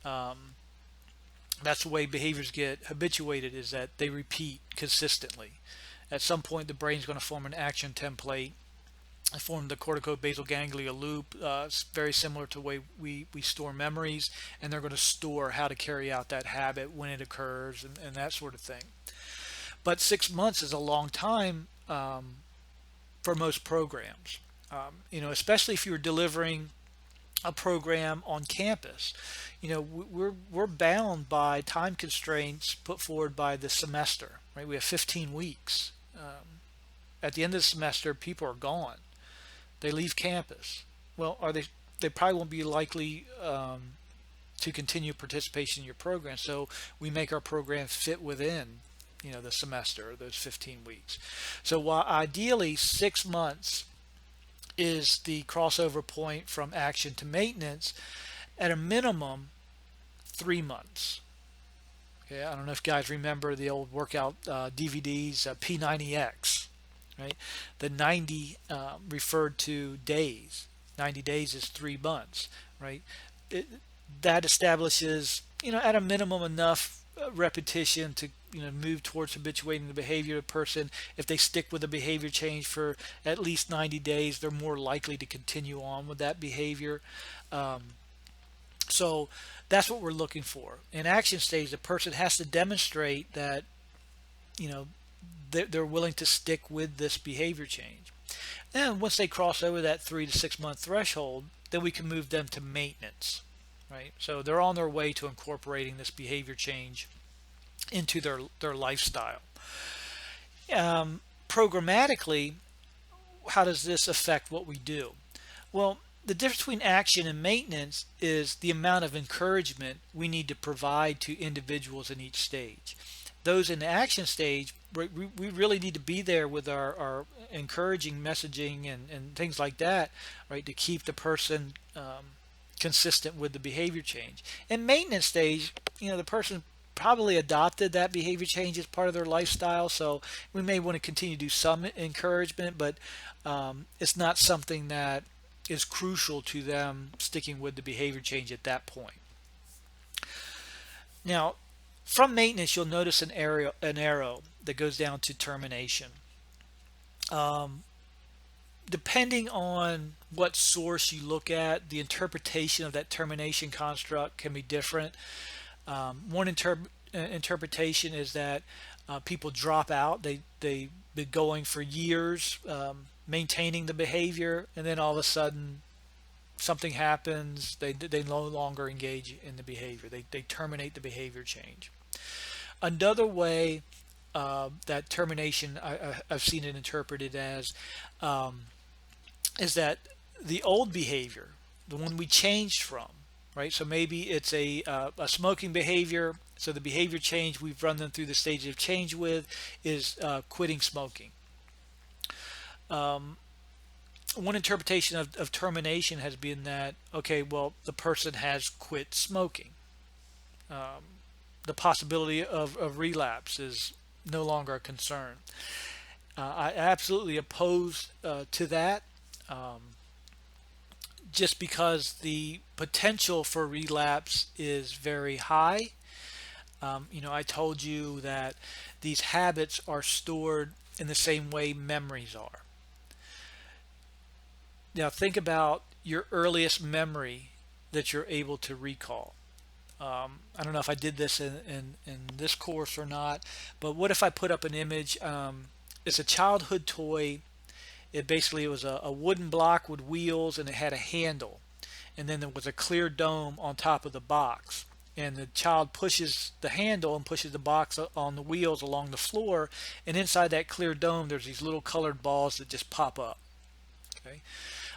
That's the way behaviors get habituated, is that they repeat consistently. At some point, the brain's going to form an action template, form the corticobasal ganglia loop. It's very similar to the way we store memories, and they're going to store how to carry out that habit when it occurs, and that sort of thing. But 6 months is a long time for most programs, especially if you're delivering a program on campus. We're bound by time constraints put forward by the semester, right? We have 15 weeks. At the end of the semester, people are gone. They leave campus. Well, they probably won't be likely to continue participation in your program. So we make our program fit within, the semester, those 15 weeks. So while ideally 6 months is the crossover point from action to maintenance, at a minimum 3 months. Okay, I don't know if you guys remember the old workout DVDs, P90X, right? The 90 referred to days. 90 days is 3 months, right? That establishes, at a minimum enough repetition to move towards habituating the behavior of the person. If they stick with a behavior change for at least 90 days, they're more likely to continue on with that behavior. So that's what we're looking for. In action stage, the person has to demonstrate that they're willing to stick with this behavior change. And once they cross over that 3 to 6 month threshold, then we can move them to maintenance, right? So they're on their way to incorporating this behavior change into their lifestyle. Programmatically, how does this affect what we do? Well, the difference between action and maintenance is the amount of encouragement we need to provide to individuals in each stage. Those in the action stage, we really need to be there with our encouraging messaging and things like that, right, to keep the person consistent with the behavior change. In maintenance stage, the person probably adopted that behavior change as part of their lifestyle, so we may want to continue to do some encouragement, but it's not something that is crucial to them sticking with the behavior change at that point. Now, from maintenance, you'll notice an arrow that goes down to termination. Depending on what source you look at, the interpretation of that termination construct can be different. One interpretation is that people drop out. They been going for years, maintaining the behavior, and then all of a sudden something happens, they no longer engage in the behavior. They terminate the behavior change. Another way that termination, I've seen it interpreted as, um, is that the old behavior, the one we changed from, right? So maybe it's a smoking behavior. So the behavior change we've run them through the stage of change with is quitting smoking. Um, One interpretation of termination has been that, okay, well, the person has quit smoking. The possibility of relapse is no longer a concern. I absolutely oppose to that, um, just because the potential for relapse is very high. I told you that these habits are stored in the same way memories are. Now, think about your earliest memory that you're able to recall. I don't know if I did this in this course or not, but what if I put up an image? It's a childhood toy. It was a wooden block with wheels, and it had a handle, and then there was a clear dome on top of the box. And the child pushes the handle and pushes the box on the wheels along the floor, and inside that clear dome there's these little colored balls that just pop up. Okay.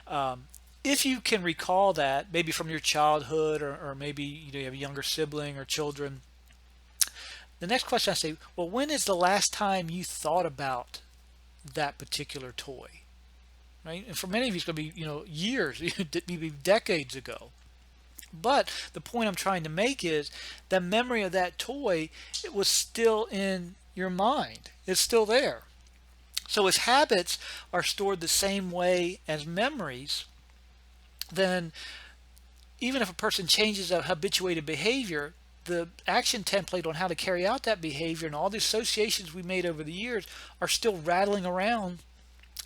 Um, if you can recall that, maybe from your childhood, or maybe you have a younger sibling or children, the next question I say, well, when is the last time you thought about that particular toy? Right? And for many of you, it's going to be years, maybe decades ago. But the point I'm trying to make is the memory of that toy, it was still in your mind. It's still there. So if habits are stored the same way as memories, then even if a person changes a habituated behavior, the action template on how to carry out that behavior and all the associations we made over the years are still rattling around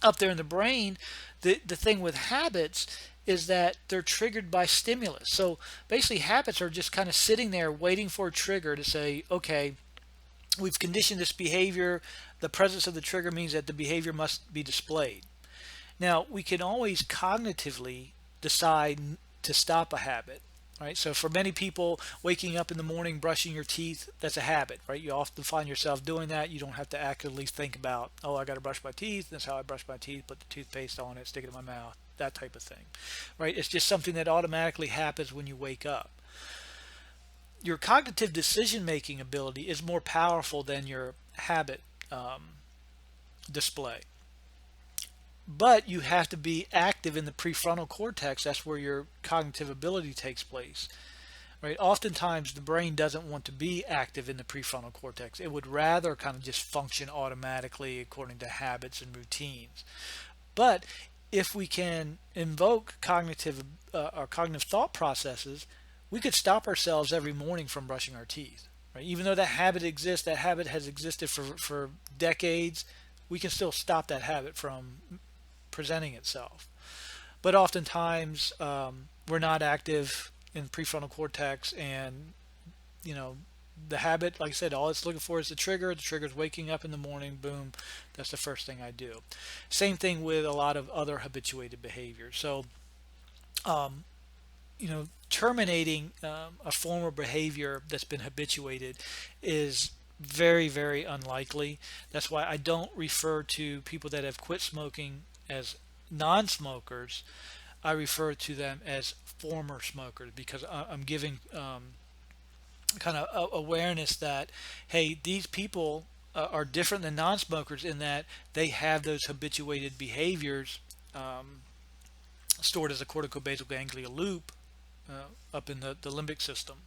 up there in the brain. The thing with habits is that they're triggered by stimulus. So basically habits are just kind of sitting there waiting for a trigger to say, okay, we've conditioned this behavior. The presence of the trigger means that the behavior must be displayed. Now, we can always cognitively decide to stop a habit, right? So for many people, waking up in the morning, brushing your teeth, that's a habit, right? You often find yourself doing that. You don't have to actively think about, oh, I got to brush my teeth. That's how I brush my teeth, put the toothpaste on it, stick it in my mouth, that type of thing, right? It's just something that automatically happens when you wake up. Your cognitive decision-making ability is more powerful than your habit display. But you have to be active in the prefrontal cortex. That's where your cognitive ability takes place, right? Oftentimes the brain doesn't want to be active in the prefrontal cortex. It would rather kind of just function automatically according to habits and routines. But if we can invoke cognitive or cognitive thought processes, we could stop ourselves every morning from brushing our teeth, right? Even though that habit exists, that habit has existed for decades, we can still stop that habit from presenting itself. But oftentimes we're not active in prefrontal cortex, and the habit, like I said, all it's looking for is the trigger. The trigger's waking up in the morning, boom, that's the first thing I do. Same thing with a lot of other habituated behaviors. So terminating a former behavior that's been habituated is very, very unlikely. That's why I don't refer to people that have quit smoking as non-smokers. I refer to them as former smokers, because I'm giving kind of awareness that, hey, these people are different than non-smokers in that they have those habituated behaviors stored as a corticobasal ganglia loop up in the limbic system,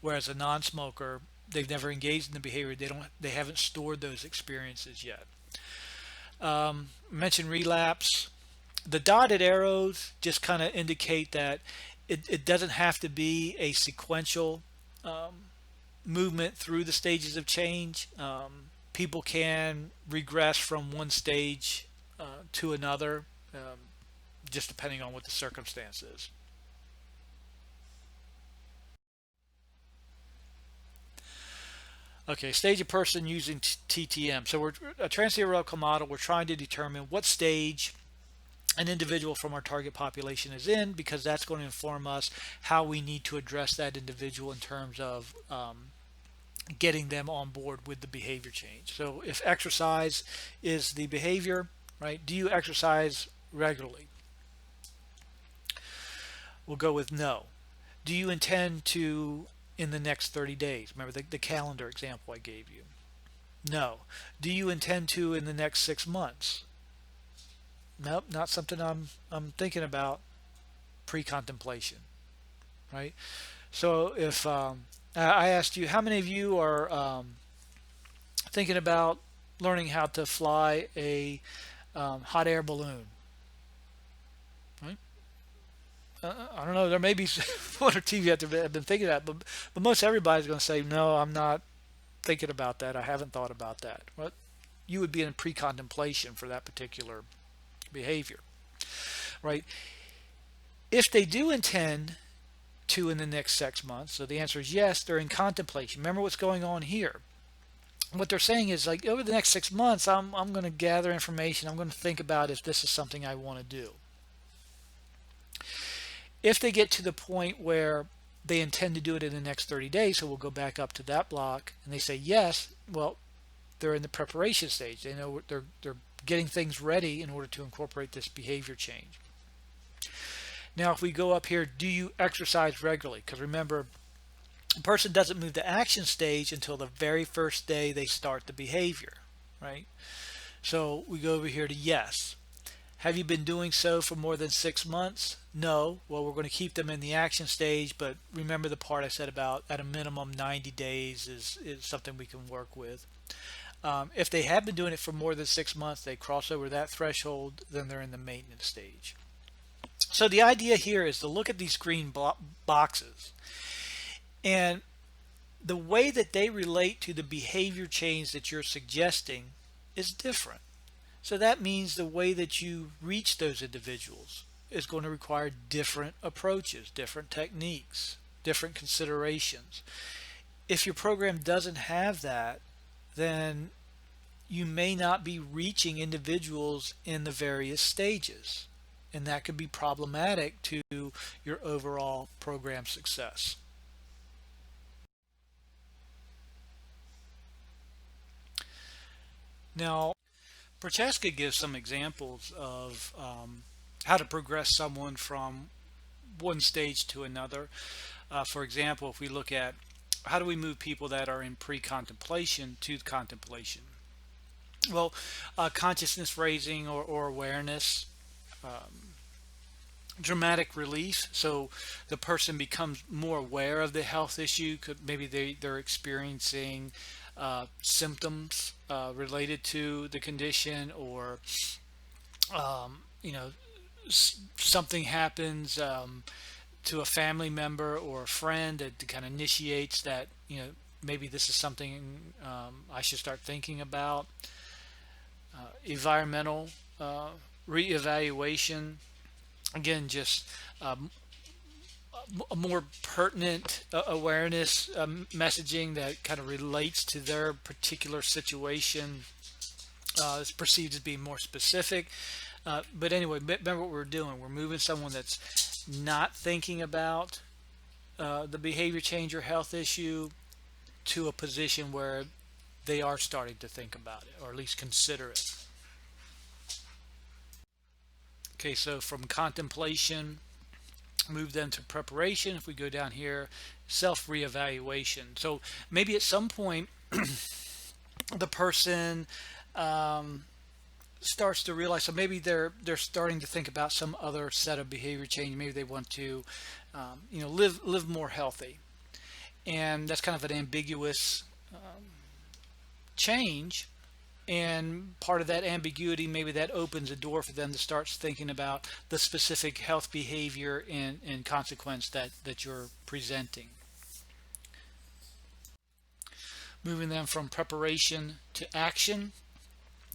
whereas a non-smoker, they've never engaged in the behavior. They haven't stored those experiences yet. Mentioned relapse. The dotted arrows just kind of indicate that it doesn't have to be a sequential movement through the stages of change. People can regress from one stage to another, just depending on what the circumstance is. Okay, stage a person using TTM. So we're a transtheoretical model. We're trying to determine what stage an individual from our target population is in, because that's going to inform us how we need to address that individual in terms of getting them on board with the behavior change. So if exercise is the behavior, right? Do you exercise regularly? We'll go with no. Do you intend to in the next 30 days? Remember the calendar example I gave you. No. Do you intend to in the next 6 months? Nope, not something I'm thinking about. Pre-contemplation, right? So if I asked you, how many of you are thinking about learning how to fly a hot air balloon? Right? I don't know. There may be one or two you have been thinking of that, but most everybody's going to say, no, I'm not thinking about that. I haven't thought about that. Well, you would be in pre-contemplation for that particular behavior, right? If they do intend to in the next 6 months, so the answer is yes, they're in contemplation. Remember what's going on here. What they're saying is, like, over the next 6 months, I'm going to gather information. I'm going to think about if this is something I want to do. If they get to the point where they intend to do it in the next 30 days, so we'll go back up to that block, and they say yes, well, they're in the preparation stage. They know they're getting things ready in order to incorporate this behavior change. Now, if we go up here, do you exercise regularly? Because remember, a person doesn't move to action stage until the very first day they start the behavior, right? So we go over here to yes. Have you been doing so for more than 6 months? No. Well, we're going to keep them in the action stage, but remember the part I said about at a minimum 90 days is something we can work with. If they have been doing it for more than 6 months, they cross over that threshold, then they're in the maintenance stage. So the idea here is to look at these green boxes, and the way that they relate to the behavior change that you're suggesting is different. So that means the way that you reach those individuals is going to require different approaches, different techniques, different considerations. If your program doesn't have that, then you may not be reaching individuals in the various stages, and that could be problematic to your overall program success. Now, Prochaska gives some examples of how to progress someone from one stage to another. For example, if we look at how do we move people that are in pre-contemplation to contemplation? Well, consciousness raising or awareness, dramatic relief. So the person becomes more aware of the health issue. Maybe they're experiencing symptoms related to the condition, or you know, something happens to a family member or a friend that kind of initiates that, maybe this is something I should start thinking about. Environmental reevaluation, again, just a more pertinent awareness messaging that kind of relates to their particular situation, is perceived as being more specific. But anyway, remember what we're doing. We're moving someone that's not thinking about the behavior change or health issue to a position where they are starting to think about it, or at least consider it. Okay, so from contemplation, move them to preparation. If we go down here, self reevaluation. So maybe at some point, the person starts to realize, so maybe they're starting to think about some other set of behavior change. Maybe they want to live more healthy, and that's kind of an ambiguous change. And part of that ambiguity, maybe that opens a door for them to start thinking about the specific health behavior and consequence that you're presenting. Moving them from preparation to action.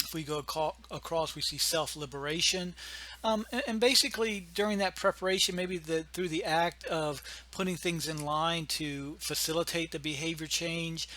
If we go across, we see self-liberation. And basically, during that preparation, maybe through the act of putting things in line to facilitate the behavior change,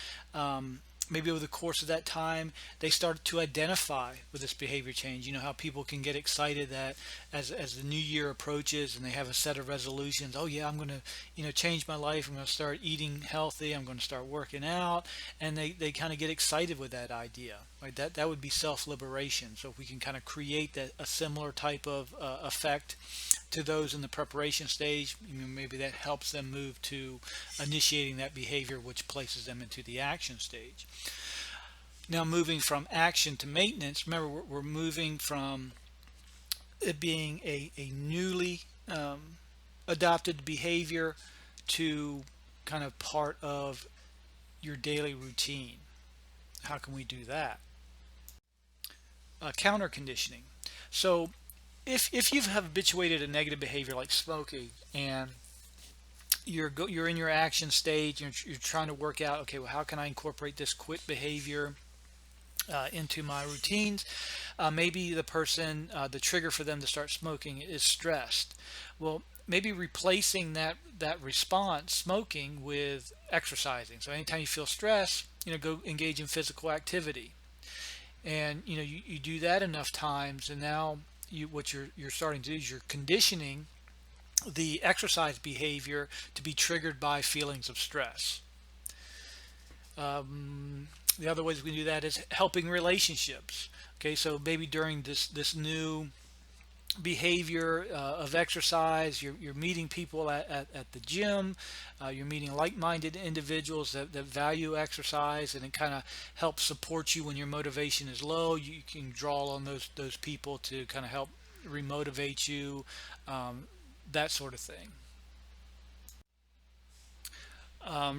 maybe over the course of that time, they started to identify with this behavior change. You know how people can get excited that as the new year approaches and they have a set of resolutions. Oh yeah, I'm going to change my life. I'm going to start eating healthy. I'm going to start working out, and they kind of get excited with that idea. Right? That would be self-liberation. So if we can kind of create a similar type of effect to those in the preparation stage, maybe that helps them move to initiating that behavior, which places them into the action stage. Now, moving from action to maintenance, remember we're moving from it being a newly adopted behavior to kind of part of your daily routine. How can we do that? Counter conditioning. So if you've habituated a negative behavior like smoking, and you're in your action stage, you're trying to work out, okay, well, how can I incorporate this quit behavior into my routines? Maybe the trigger for them to start smoking is stressed. Well, maybe replacing that response, smoking, with exercising. So anytime you feel stress, go engage in physical activity. And you do that enough times, and now what you're starting to do is you're conditioning the exercise behavior to be triggered by feelings of stress. The other ways we can do that is helping relationships. Okay, so maybe during this new behavior of exercise, you're meeting people at the gym, you're meeting like-minded individuals that value exercise, and it kind of helps support you when your motivation is low. You can draw on those people to kind of help remotivate you, that sort of thing.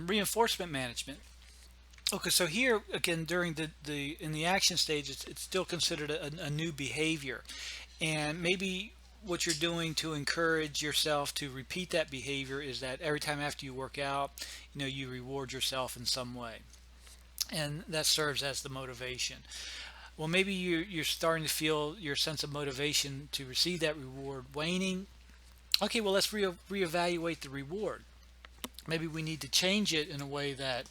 Reinforcement management. Okay, so here again, during the in the action stage, it's still considered a new behavior, and maybe what you're doing to encourage yourself to repeat that behavior is that every time after you work out, you reward yourself in some way, and that serves as the motivation. Well, maybe you're starting to feel your sense of motivation to receive that reward waning. Okay, well, let's reevaluate the reward. Maybe we need to change it in a way that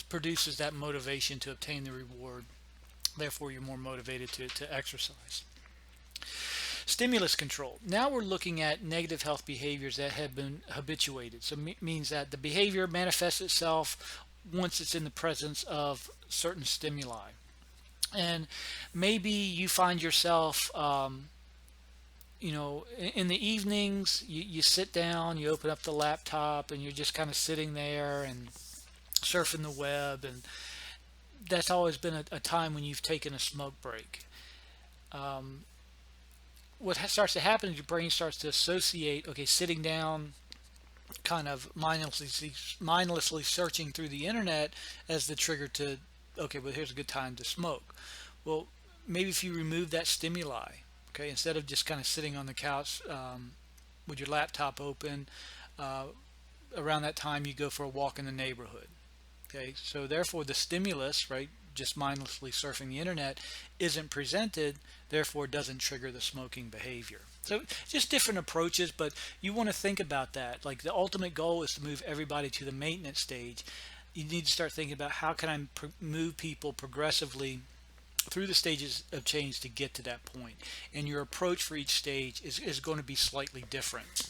produces that motivation to obtain the reward. Therefore, you're more motivated to exercise. Stimulus control. Now we're looking at negative health behaviors that have been habituated. So it means that the behavior manifests itself once it's in the presence of certain stimuli. And maybe you find yourself, in the evenings, you sit down, you open up the laptop, and you're just kind of sitting there and surfing the web, and that's always been a time when you've taken a smoke break. What starts to happen is your brain starts to associate, okay, sitting down, kind of mindlessly searching through the internet as the trigger to, okay, well, here's a good time to smoke. Well, maybe if you remove that stimuli, okay, instead of just kind of sitting on the couch with your laptop open, around that time you go for a walk in the neighborhood. Okay, so therefore the stimulus, right, just mindlessly surfing the internet, isn't presented, therefore it doesn't trigger the smoking behavior. So just different approaches, but you want to think about that. Like, the ultimate goal is to move everybody to the maintenance stage. You need to start thinking about how can I move people progressively through the stages of change to get to that point. And your approach for each stage is going to be slightly different.